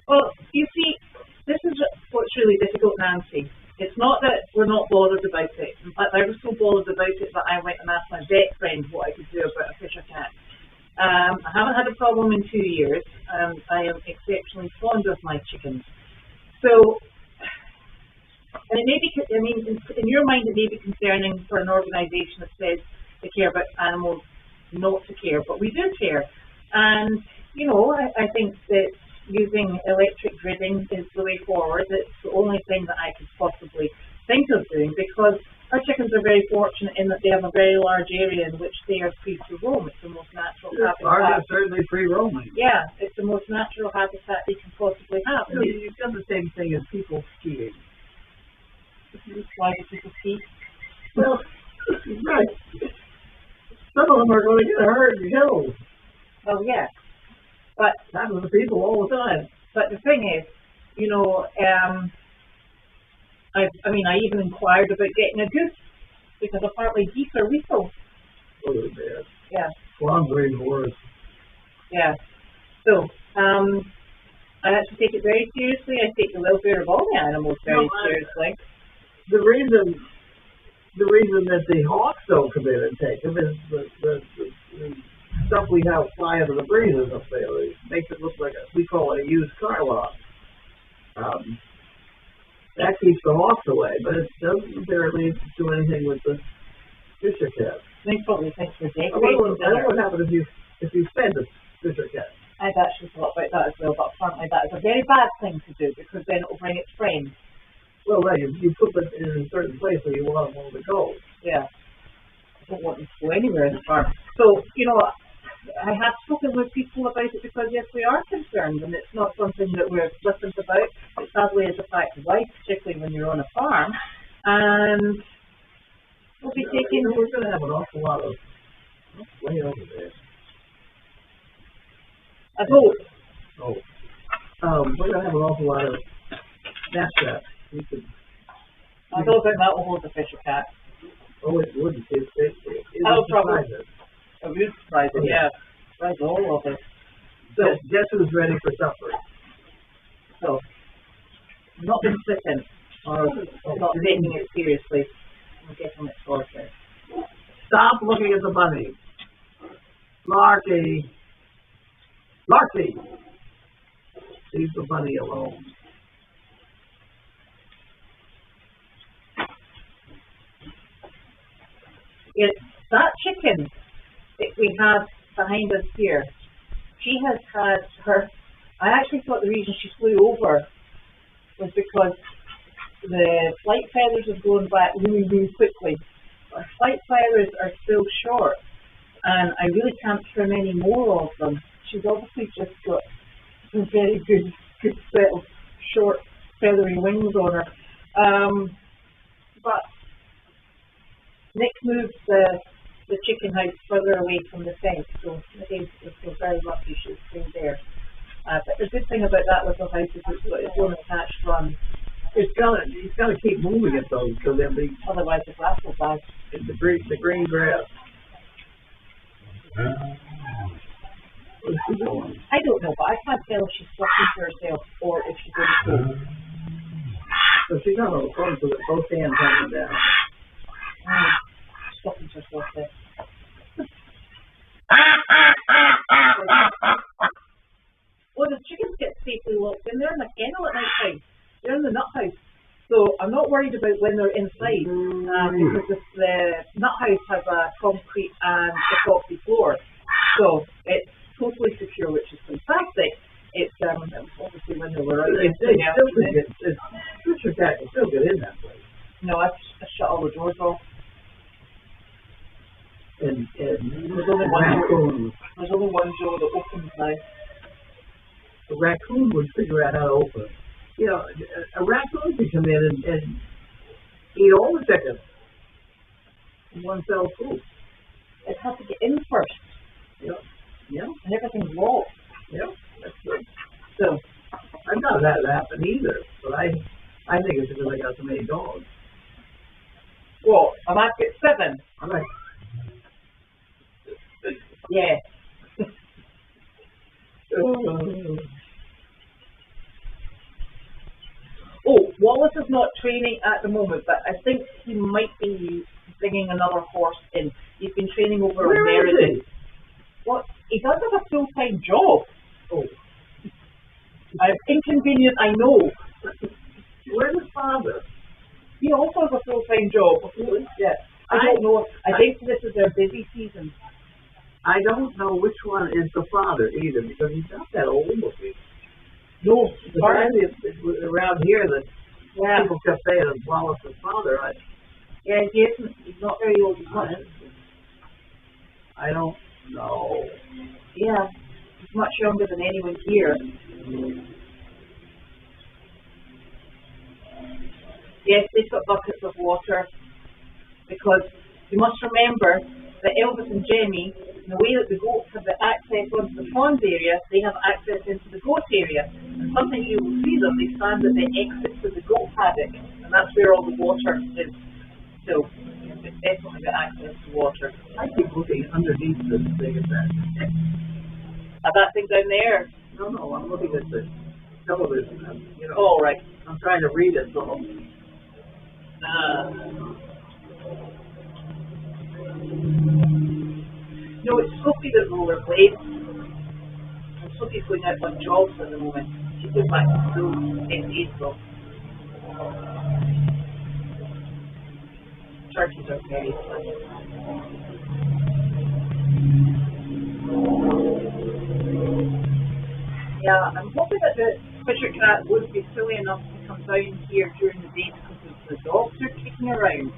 Well, you see, this is what's really difficult, Nancy. It's not that we're not bothered about it. In fact, I was so bothered about it that I went and asked my vet friend what I could do about a fisher cat. I haven't had a problem in 2 years, and I am exceptionally fond of my chickens. So, and it may be, I mean, in your mind it may be concerning for an organisation that says they care about animals not to care, but we do care. And, you know, I think that using electric gridding is the way forward. It's the only thing that I could possibly think of doing, because our chickens are very fortunate in that they have a very large area in which they are free to roam. It's the most natural habitat. Ours are certainly free roaming. Yeah, it's the most natural habitat they can possibly have. You know, you've done the same thing as people skiing. Why do people ski? Well, right. Some of them are going to get hurt and killed. Well, yeah. But that was the people all the time. But the thing is, you know, I even inquired about getting a goose, because apparently geese are lethal. Oh, they're bad. Yeah. Swans are even worse. Yeah. So, I actually take it very seriously. I take the welfare of all the animals very seriously. The reason that the hawks don't come in and take them is the stuff we have flying to the breezes up there. It makes it look like we call it a used car lot. That keeps the hawks away, but it doesn't apparently do anything with the fisher cat. They probably think they're I wonder what happened if you fed the fisher cat. I've actually thought about that as well, but apparently that is a very bad thing to do, because then it will bring its friends. Well, right, you put them in a certain place where you want them all to go. Yeah. I don't want them to go anywhere in the farm. So, you know, I have spoken with people about it, because yes, we are concerned, and it's not something that we're flippant about. It sadly is a fact of life, particularly when you're on a farm. And we'll be taking... We're going to have an awful lot of... way over there. I hope. Oh. We're going to have an awful lot of Snapchat. I don't think that will hold the fisher cat. Oh, it wouldn't. It oh, would probably. surprise us. It would surprise it, yeah. Surprise all of it. So, guess who's ready for supper? So, not been sitting, or not taking it seriously. I'm getting it sorted. Stop looking at the bunny. Larky. Larky. Leave the bunny alone. It's that chicken that we have behind us here. She has had her... I actually thought the reason she flew over was because the flight feathers have gone back really, really quickly. Our flight feathers are still short, and I really can't trim any more of them. She's obviously just got some very good set of short, feathery wings on her. But Nick moved the chicken house further away from the fence, so again, we're very lucky she's still there. But the good thing about that little house is it's got its own attached run, He's got to keep moving it though, so they'll be. Otherwise, the grass will die. It's the green grass. What's she doing? I don't know, but I can't tell if she's talking to herself or if she's going to go. So she's not on the phone, so that both hands hanging down. She's talking to herself there. Well, the chickens get safely locked in. They're in a kennel at night time. They're in the nut house. So I'm not worried about when they're inside because the nut house has a concrete and epoxy floor. So it's totally secure, which is fantastic. It's obviously when they were out. Fisher cat can still get in that place. No, I shut all the doors off. And there's only one door that opens now. A raccoon would figure out how to open it. You know, a raccoon could come in and eat all the chickens in one fell swoop. It has to get in first. Yeah. Yeah. And everything's locked. Yeah, that's good. So I've not had that happen either, but I think it's because I got so many dogs. Well, I might get 7. I'm like, yeah. Wallace is not training at the moment, but I think he might be bringing another horse in. He's been training over Where in Meriden. is he? Well, he does have a full-time job. Oh. Inconvenient, I know. Where's his father? He also has a full-time job. Yeah. I don't know. I think this is their busy season. I don't know which one is the father either, because he's not that old looking. No, around here that people kept saying it's Wallace's father. Yeah, he isn't. He's not very old. He's not. I don't know. Yeah, he's much younger than anyone here. Yes, they put buckets of water because you must remember that Elvis and Jemmy, in the way that the goats have the access onto the pond area, they have access into the goat area. And sometimes you will see them, they stand at the exit to the goat paddock, and that's where all the water is. So, it's definitely got access to water. I keep looking underneath this thing at that. At that thing down there? No, I'm looking at the television. Oh, right. I'm trying to read it, so. No, it's Sophie that rollerblades. And Sophie's going out on jobs at the moment. She's going back to school in April. Turkeys are very funny. Yeah, I'm hoping that the Fisher cat would be silly enough to come down here during the day because the dogs are kicking around.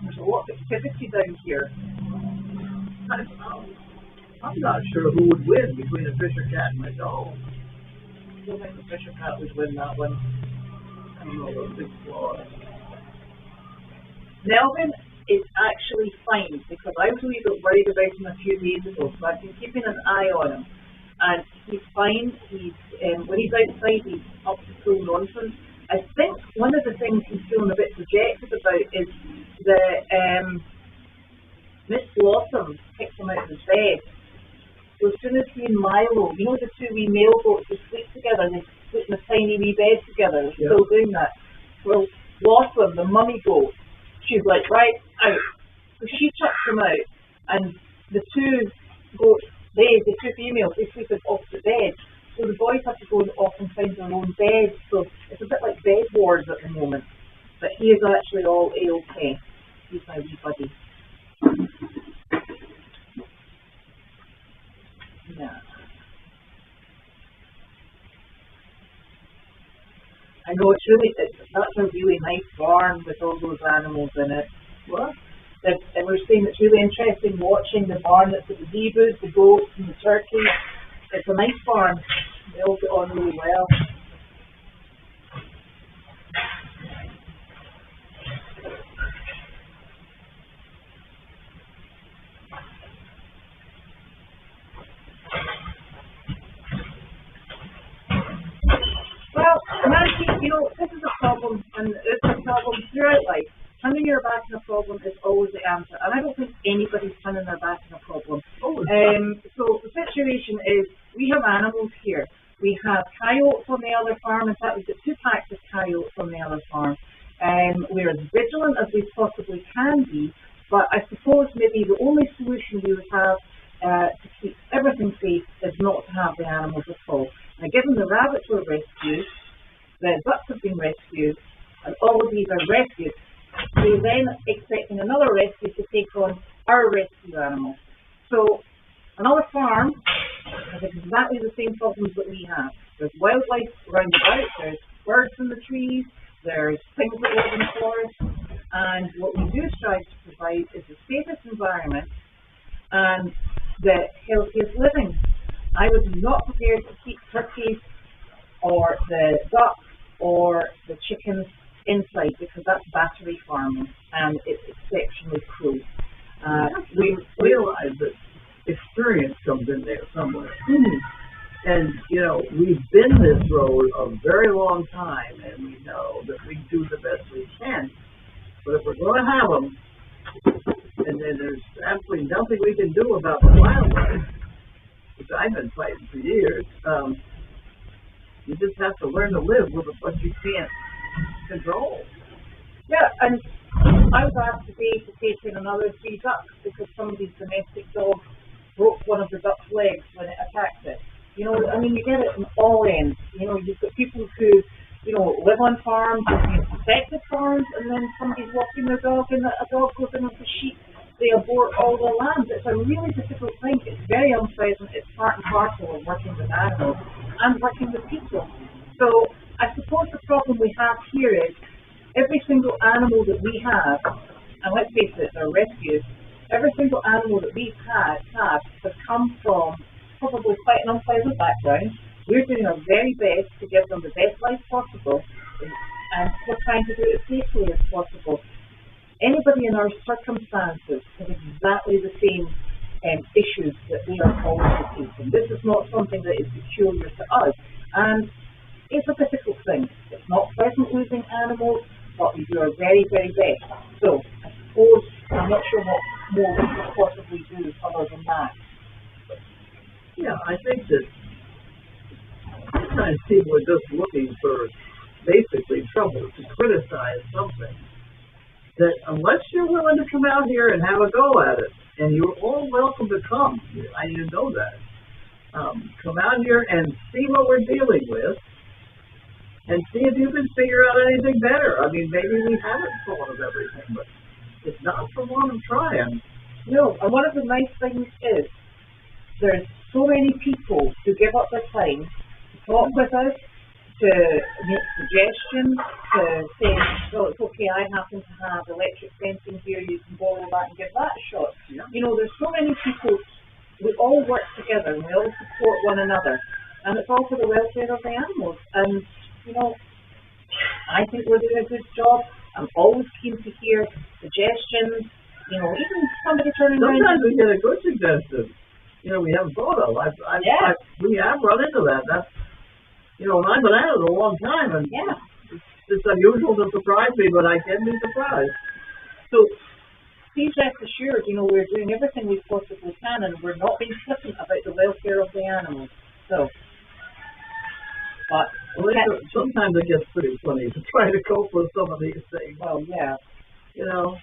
There's a lot of activity down here. I'm not sure who would win between a Fisher cat and a dog. I don't think the Fisher cat would win that one. I don't know those big claws. Melvin is actually fine because I was a wee bit worried about him a few days ago, so I've been keeping an eye on him. And he's fine. He's when he's outside, he's up to full nonsense. I think one of the things he's feeling a bit dejected about is the Miss Blossom kicked him out of his bed. So as soon as he and Milo, you know the two wee male goats who sleep together and they sleep in a tiny wee bed together, they're still doing that. Well, Blossom, the mummy goat, she's like, right, out. So she chucks him out and the two goats, the two females, they sleep in opposite beds. So the boys have to go off and find their own beds. So it's a bit like bed wars at the moment. But he is actually all A-OK. He's my wee buddy. Yeah. I know that's a really nice barn with all those animals in it. What? And we're saying it's really interesting watching the barn that's with the zebras, the goats, and the turkeys. It's a nice barn. They all get on really well. Well, Nancy, you know, this is a problem, and it's a problem throughout life. Turning your back on a problem is always the answer, and I don't think anybody's turning their back on a problem. So the situation is, we have animals here. We have coyotes on the other farm. In fact, we've got 2 packs of coyotes on the other farm. We're as vigilant as we possibly can be, but I suppose maybe the only solution we would have to keep everything safe is not to have the animals at all. Now, given the rabbits were rescued, the ducks have been rescued, and all of these are rescued, we're then expecting another rescue to take on our rescue animals. So another farm has exactly the same problems that we have. There's wildlife around about, there's birds in the trees, there's things that live in the forest, and what we do strive to provide is the safest environment and the healthiest living. I was not prepared to keep turkeys or the ducks or the chickens inside, because that's battery farming and it's exceptionally cruel. We realize that experience comes in there somewhere. And, you know, we've been this road a very long time, and we know that we do the best we can. But if we're going to have them, and then there's absolutely nothing we can do about the wildlife, which I've been fighting for years, you just have to learn to live with what you can't control. Yeah, and I was asked today to take in another 3 ducks because somebody's domestic dog broke one of the duck's legs when it attacked it. You know, I mean, you get it in all ends. You know, you've got people who, you know, live on farms, and protected farms, and then somebody's walking their dog and a dog goes in with the sheep. They abort all the land. It's a really difficult thing. It's very unpleasant. It's part and parcel of working with animals and working with people. So I suppose the problem we have here is every single animal that we have, and let's face it, they're rescues, every single animal that we've have has come from probably quite an unpleasant background. We're doing our very best to give them the best life possible, and we're trying to do it as safely as possible. Anybody in our circumstances has exactly the same issues that we are also facing. This is not something that is peculiar to us, and it's a difficult thing. It's not pleasant losing animals, but we do our very, very best. So I suppose I'm not sure what more we could possibly do other than that. Yeah, I think that sometimes people are just looking for basically trouble, to criticize something. That unless you're willing to come out here and have a go at it, and you're all welcome to come, you know that. Come out here and see what we're dealing with, and see if you can figure out anything better. I mean, maybe we haven't thought of everything, but it's not for want of trying. No, and one of the nice things is there's so many people who give up their time to talk with us, to make suggestions, to say, well, it's okay, I happen to have electric fencing here, you can borrow that and give that a shot. Yeah. You know, there's so many people, we all work together and we all support one another, and it's all for the welfare of the animals. And, you know, I think we're doing a good job. I'm always keen to hear suggestions, you know, even somebody turning around. Sometimes we get a good suggestion. You know, we haven't thought of. We have run into that. That's, you know, and I've been at it a long time, and it's unusual to surprise me, but I can be surprised. So please rest assured, you know, we're doing everything we possibly can, and we're not being flippant about the welfare of the animals. So, but sometimes it gets pretty funny to try to cope with some of these things. Well, yeah, you know.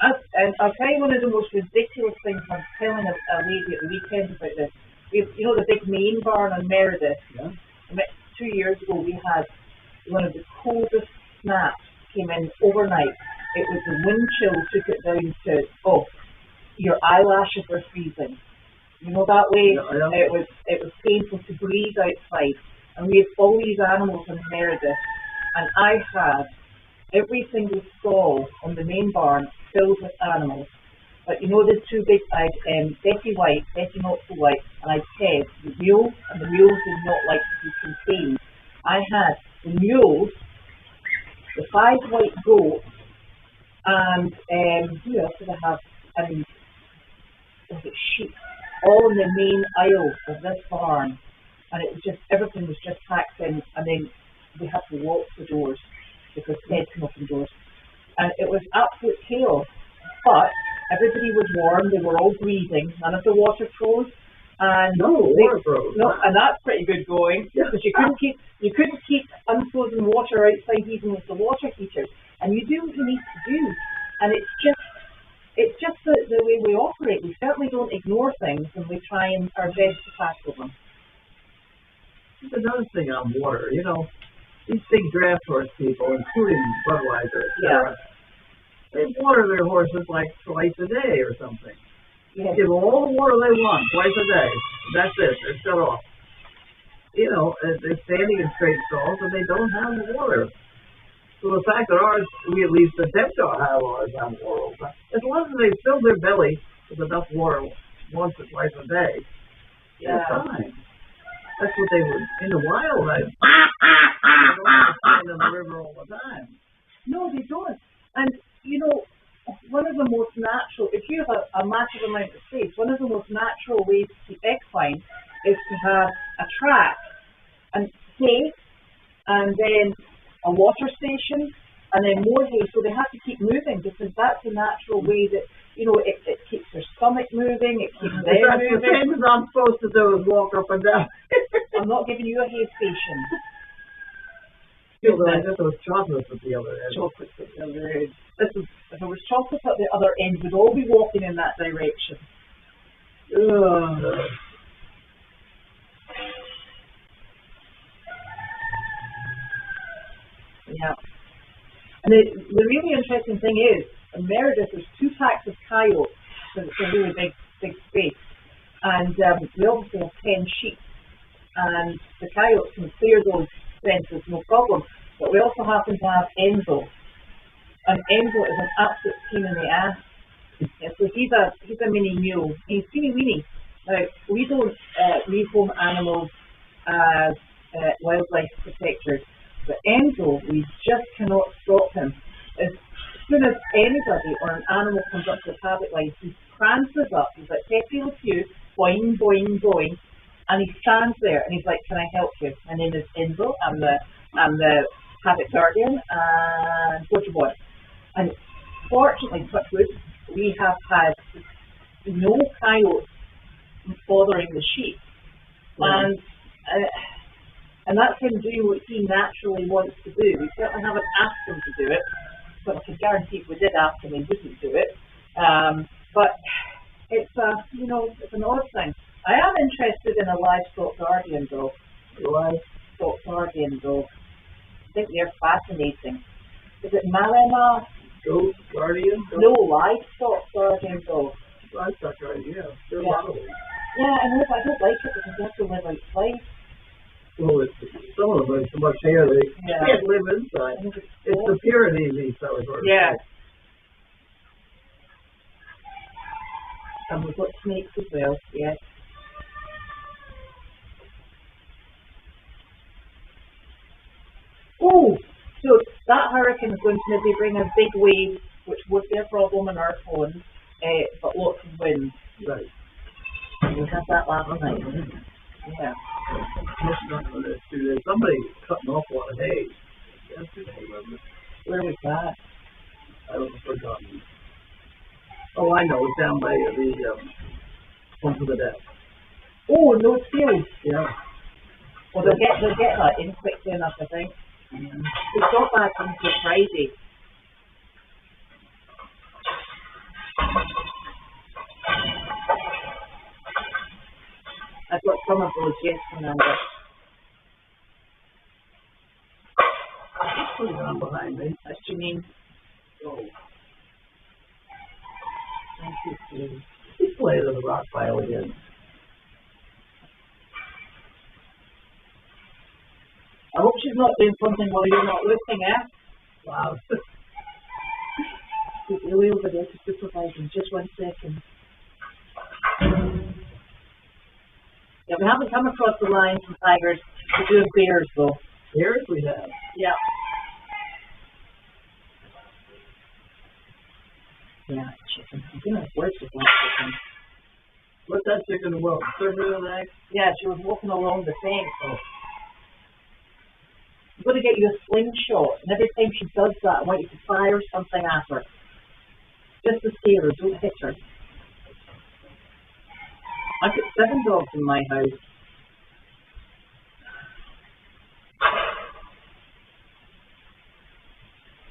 And I'll tell you one of the most ridiculous things. I was telling a lady at the weekend about this. You know the big main barn on Meredith? Yeah. 2 years ago we had one of the coldest snaps came in overnight. It was the wind chill took it down to, your eyelashes were freezing. You know that way? Yeah. It was painful to breathe outside. And we had all these animals in Meredith, and I had every single stall on the main barn filled with animals. But you know the 2 big, Betty White, Betty Not So White, and I Ted, the mules, and the mules did not like to be contained. I had the mules, the 5 white goats, and who else did I have? I mean, was it sheep? All in the main aisle of this barn. And it was just, everything was just packed in, and then we had to lock the doors because Ted came open doors. And it was absolute chaos. But everybody was warm, they were all breathing, none of the water froze. And water froze. No, and that's pretty good going, because you couldn't keep unfrozen water outside even with the water heaters. And you do what you need to do. And it's just the way we operate. We certainly don't ignore things, and we try and our best to tackle them. There's another thing on water, you know, these big draft horse people, including Budweiser, etc., they water their horses like twice a day or something. Yes. Give them all the water they want, twice a day. That's it. They're shut off. You know, they're standing in straight stalls and they don't have water. So the fact that ours, we at least attempt to have ours on water, as long as they fill their belly with enough water once or twice a day, they're fine. That's what they would, in the wild, they don't stand in the river all the time. No, they don't. And, you know, one of the most natural, if you have a massive amount of space, one of the most natural ways to keep equine is to have a track and hay, and then a water station, and then more hay. So they have to keep moving because that's the natural way that, you know, it keeps their stomach moving, it keeps them moving. The same as I'm supposed to do is walk up and down. I'm not giving you a hay station. I got those chocolates at the other end. Chocolates at the other end. Listen, if there was chocolates at the other end, we'd all be walking in that direction. Yeah. And the really interesting thing is, in Meredith, there's two packs of coyotes, because it's a really big space. And we obviously have 10 sheep. And the coyotes can clear those fences, no problem. But we also happen to have Enzo. And Enzo is an absolute pain in the ass. So he's a mini mule. He's teeny weeny. Now, we don't leave home animals as wildlife protectors. But Enzo, we just cannot stop him. As soon as anybody or an animal comes up to the paddock line, he prances up. He's like, Pepe Le Pew, boing, boing, boing. And he stands there and he's like, can I help you? My name is Enzo. I'm the paddock guardian, and what you want. And fortunately, touch wood, we have had no coyotes bothering the sheep. And that's him doing what he naturally wants to do. We certainly haven't asked him to do it, but I can guarantee if we did ask him, he wouldn't do it. But it's it's an odd thing. I am interested in a livestock guardian dog. Livestock guardian dog. I think they're fascinating. Is it Malema? Goat guardian dog? No, livestock guardian dog. Livestock guardian, yeah. There are a lot of them. Yeah, I know, but I don't like it because they have to live outside. Well, some of them are so much hair they can't live inside. It's the purity in these fellas. Yeah. And we've got snakes as well, yes. Oh, so that hurricane is going to maybe bring a big wave, which would be a problem in our phones, but lots of wind. Right. We had that last night. Yeah. Somebody cutting off a lot of hay yesterday, wasn't it? Where was that? I don't know, forgotten. Oh, I know, it's down by the one for the desk. Oh, no field. Yeah. Well, they'll get that in quickly enough, I think. It's not back until Friday. I've got some of those, yes, Fernanda. What's going on behind me? That's Janine. Oh. Thank you, Steve. He's playing in the rock pile again. I hope she's not doing something while you're not looking, eh? Wow. Keep really over there to supervise in just 1 second. Yeah, we haven't come across the lions and tigers. We're doing bears, though. Bears we have? Yeah. Yeah, chicken. I'm going to have words with that chicken. What's that chicken walk? Circle leg? Yeah, she was walking along the fence. Oh. I'm going to get you a slingshot, and every time she does that, I want you to fire something at her. Just to scare her, don't hit her. I've got 7 dogs in my house.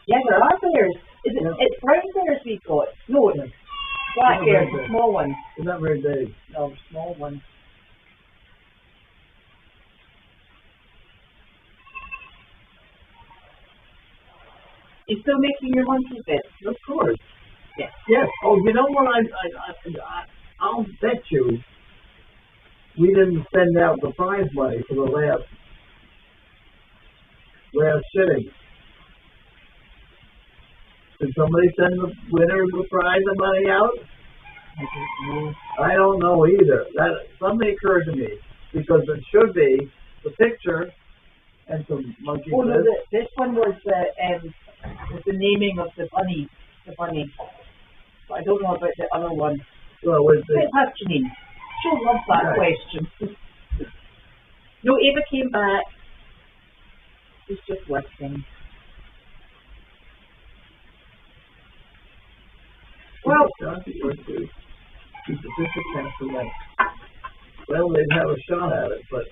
Yeah, there are bears. It's brown bears we've got. No, it's black bears, the small ones. They're not very big. No, the small ones. You still making your monkey bits? Of course. Yes. Yes. Oh, you know what? I'll bet you we didn't send out the prize money for the last sitting. Did somebody send the winner of the prize of money out? I don't know either. That something occurred to me because it should be the picture and some monkey. Oh no, this one was the naming of the bunny. The bunny. But I don't know about the other one. Well, was the... Let's ask Janine. She'll love that question. No, Ava came back. She's just listening. Well, well, they'd have a shot at it, but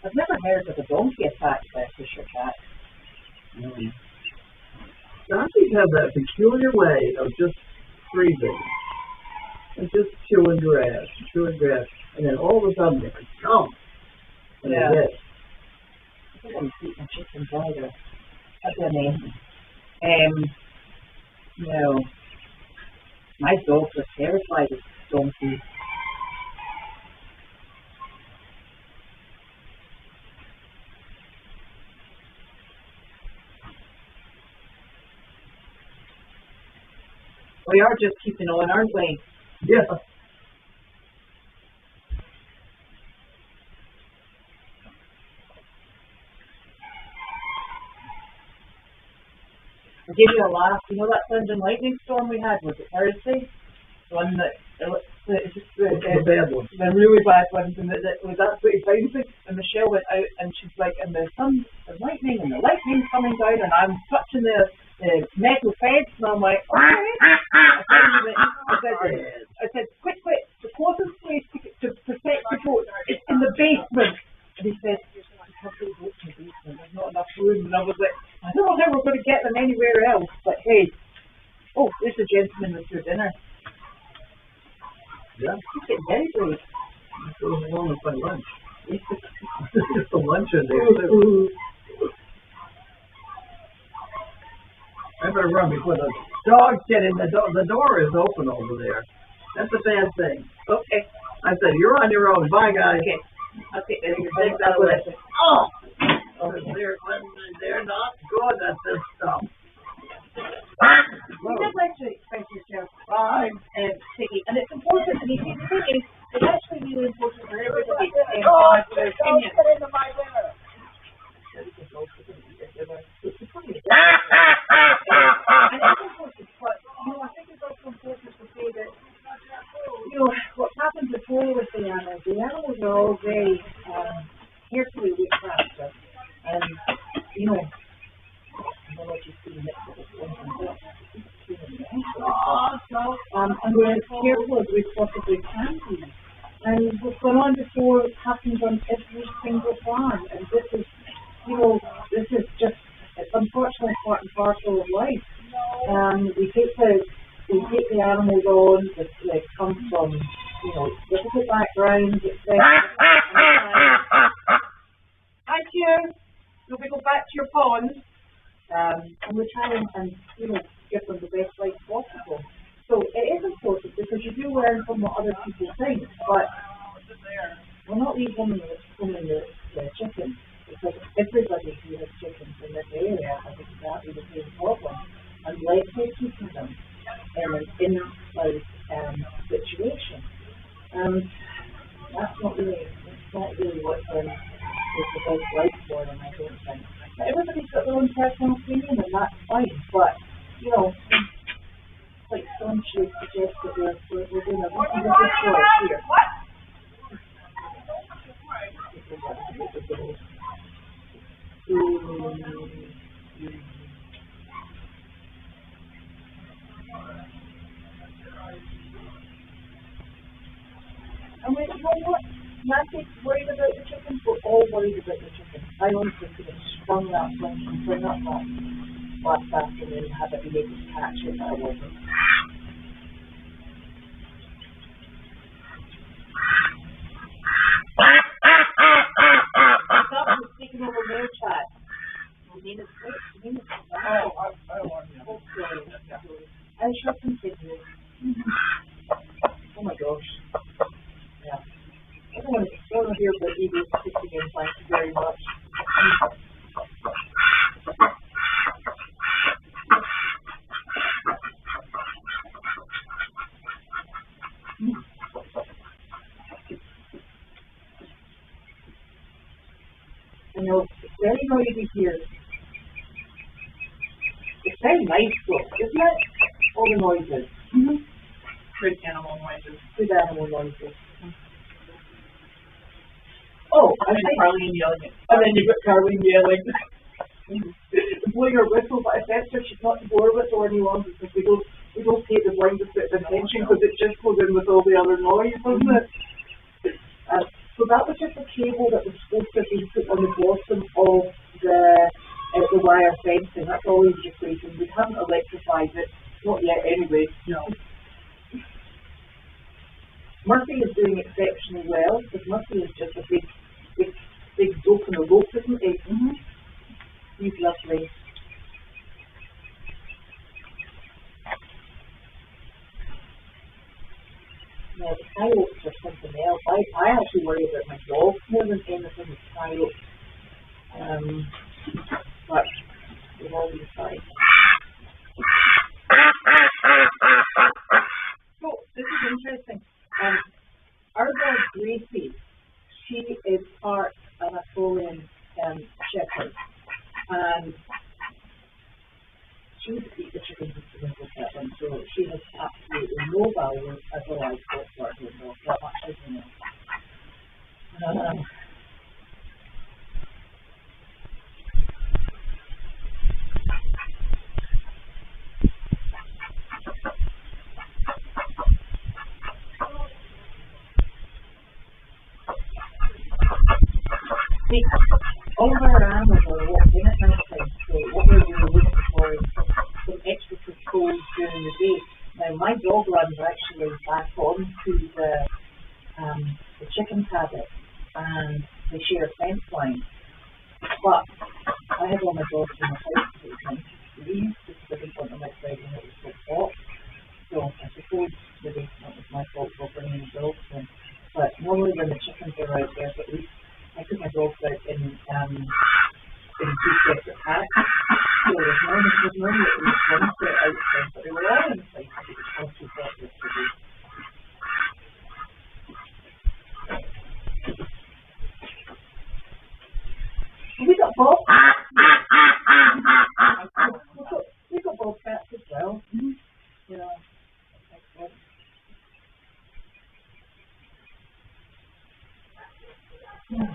I've never heard of a donkey attacked by a fisher cat. Donkeys have that peculiar way of just freezing and just chewing grass, and then all of a sudden they come and they're dead. I think I'm eating a chicken either. I don't know. No. My dogs are terrified of donkeys. We are just keeping on, aren't we? Yeah. I'll give you a laugh. You know that thunder and lightning storm we had? Was it Thursday? The one that the bad one. The really bad ones, and that was absolutely bouncing. And Michelle went out, and she's like, "And the sun, the lightning's coming down, and I'm touching the metal fence." And I'm like, "Okay." I said, "Quick! The closest place to protect the goat is in the basement." And he said, "You can't put the goats in the basement. There's not enough room." And I was like, "I don't know how we're going to get them anywhere else, but hey." Oh, there's a gentleman with your dinner. Yeah. He's getting very brave. It goes along with my lunch. There's a lunch in there too. I better run before the dogs get in. The door is open over there. That's a bad thing. Okay. I said, you're on your own. Bye, guys. Okay. I'll take that away. Oh! They're not good at this stuff. You just like to express yourself sticky, and it's important. And you see, the thing is, it's actually really important for everybody to have their opinion. Put into my dinner. And it's important, but I think it's also important to say that what's happened before with the animals are all very carefully looked after, and I don't know if you see the mix of this one and we're as careful as we possibly can be. And what's gone on before happens on every single farm, and this is just, it's unfortunately part and parcel of life. We take the animals on that come from, difficult backgrounds, Thank you. You'll be go back to your pond, and we try and give them the best life possible. So it is important because you do learn from what other people think, but we're not leaving the chickens, because everybody who has chickens in this area has exactly the same problem, and let's say keeping them in an in-house situation. And that's not really what is the best life for them, I don't think. Now, everybody's got their own personal opinion, and that's fine, but like some should suggest that we're doing a really good choice here. I mean, you know what? Nancy's worried about the chickens. We're all worried about the chickens. I honestly could have sprung that from bring up that last afternoon had I been able to catch it, but I wasn't. I thought I was taking over their chat. Janina's great. Janina's I don't want to. okay. I shall continue. Oh my gosh. Yeah. I don't want to hear about Eagles kicking in. Thank you very much. I know it's very noisy here. It's very nice though, isn't it? All the noises. Mm-hmm. Good animal noises. Good animal noises. Oh, And then Carlene yelling. and then you've got Carlene yelling. Blowing her whistle, but I bet her she's not to blow her whistle any longer because we don't take the blindest bit of attention because it just goes in with all the other noise, doesn't it? So that was just a cable that was supposed to be put on the bottom of the wire fencing. That's all he's replacing. We haven't electrified it, not yet anyway. No. Murphy is doing exceptionally well because Murphy is just a big dope in a rope, isn't he? Mm-hmm. He's lovely. No, the coyotes are something else. I actually worry about my dog more than anything with coyotes. But we've all been fine. So this is interesting. Our dog Gracie, she is part Anatolian shepherd, and she would eat the chickens and look at them, so she has absolutely no value as a livestock for her dog. That much I do know. See, all of our animals are walking at night time, so what we're really looking for is some extra control during the day. Now, my dog runs actually back onto the chicken paddock, and they share a fence line. But I had all my dogs in the house at the time to leave because I didn't want them outside when it was so hot. So I suppose maybe that was my fault for bringing the dogs in. But normally when the chickens are out there, at least I put my dogs out in two separate paddocks. So there's normally at least one set outside, but they were all inside because it was all too hot yesterday. We got we got bobcats as well. Mm-hmm. You know, excellent. Yeah.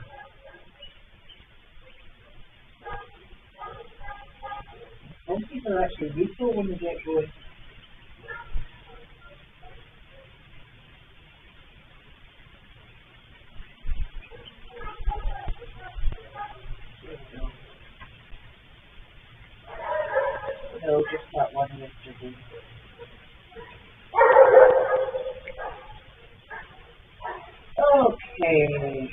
Donkeys are actually lethal when they get going. No, just that one yesterday. Okay.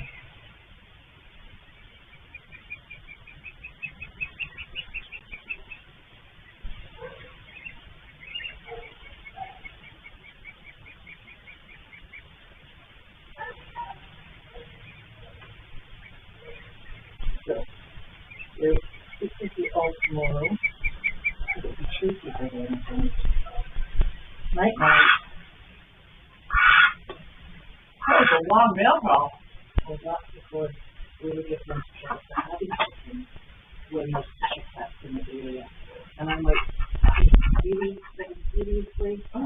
So, this is the all tomorrow. It'll be Tuesday by then, I think. Night night. That was a long mail call. Well, that's because we were getting shots at having chickens when there's chick cats in the area. And I'm like, seriously?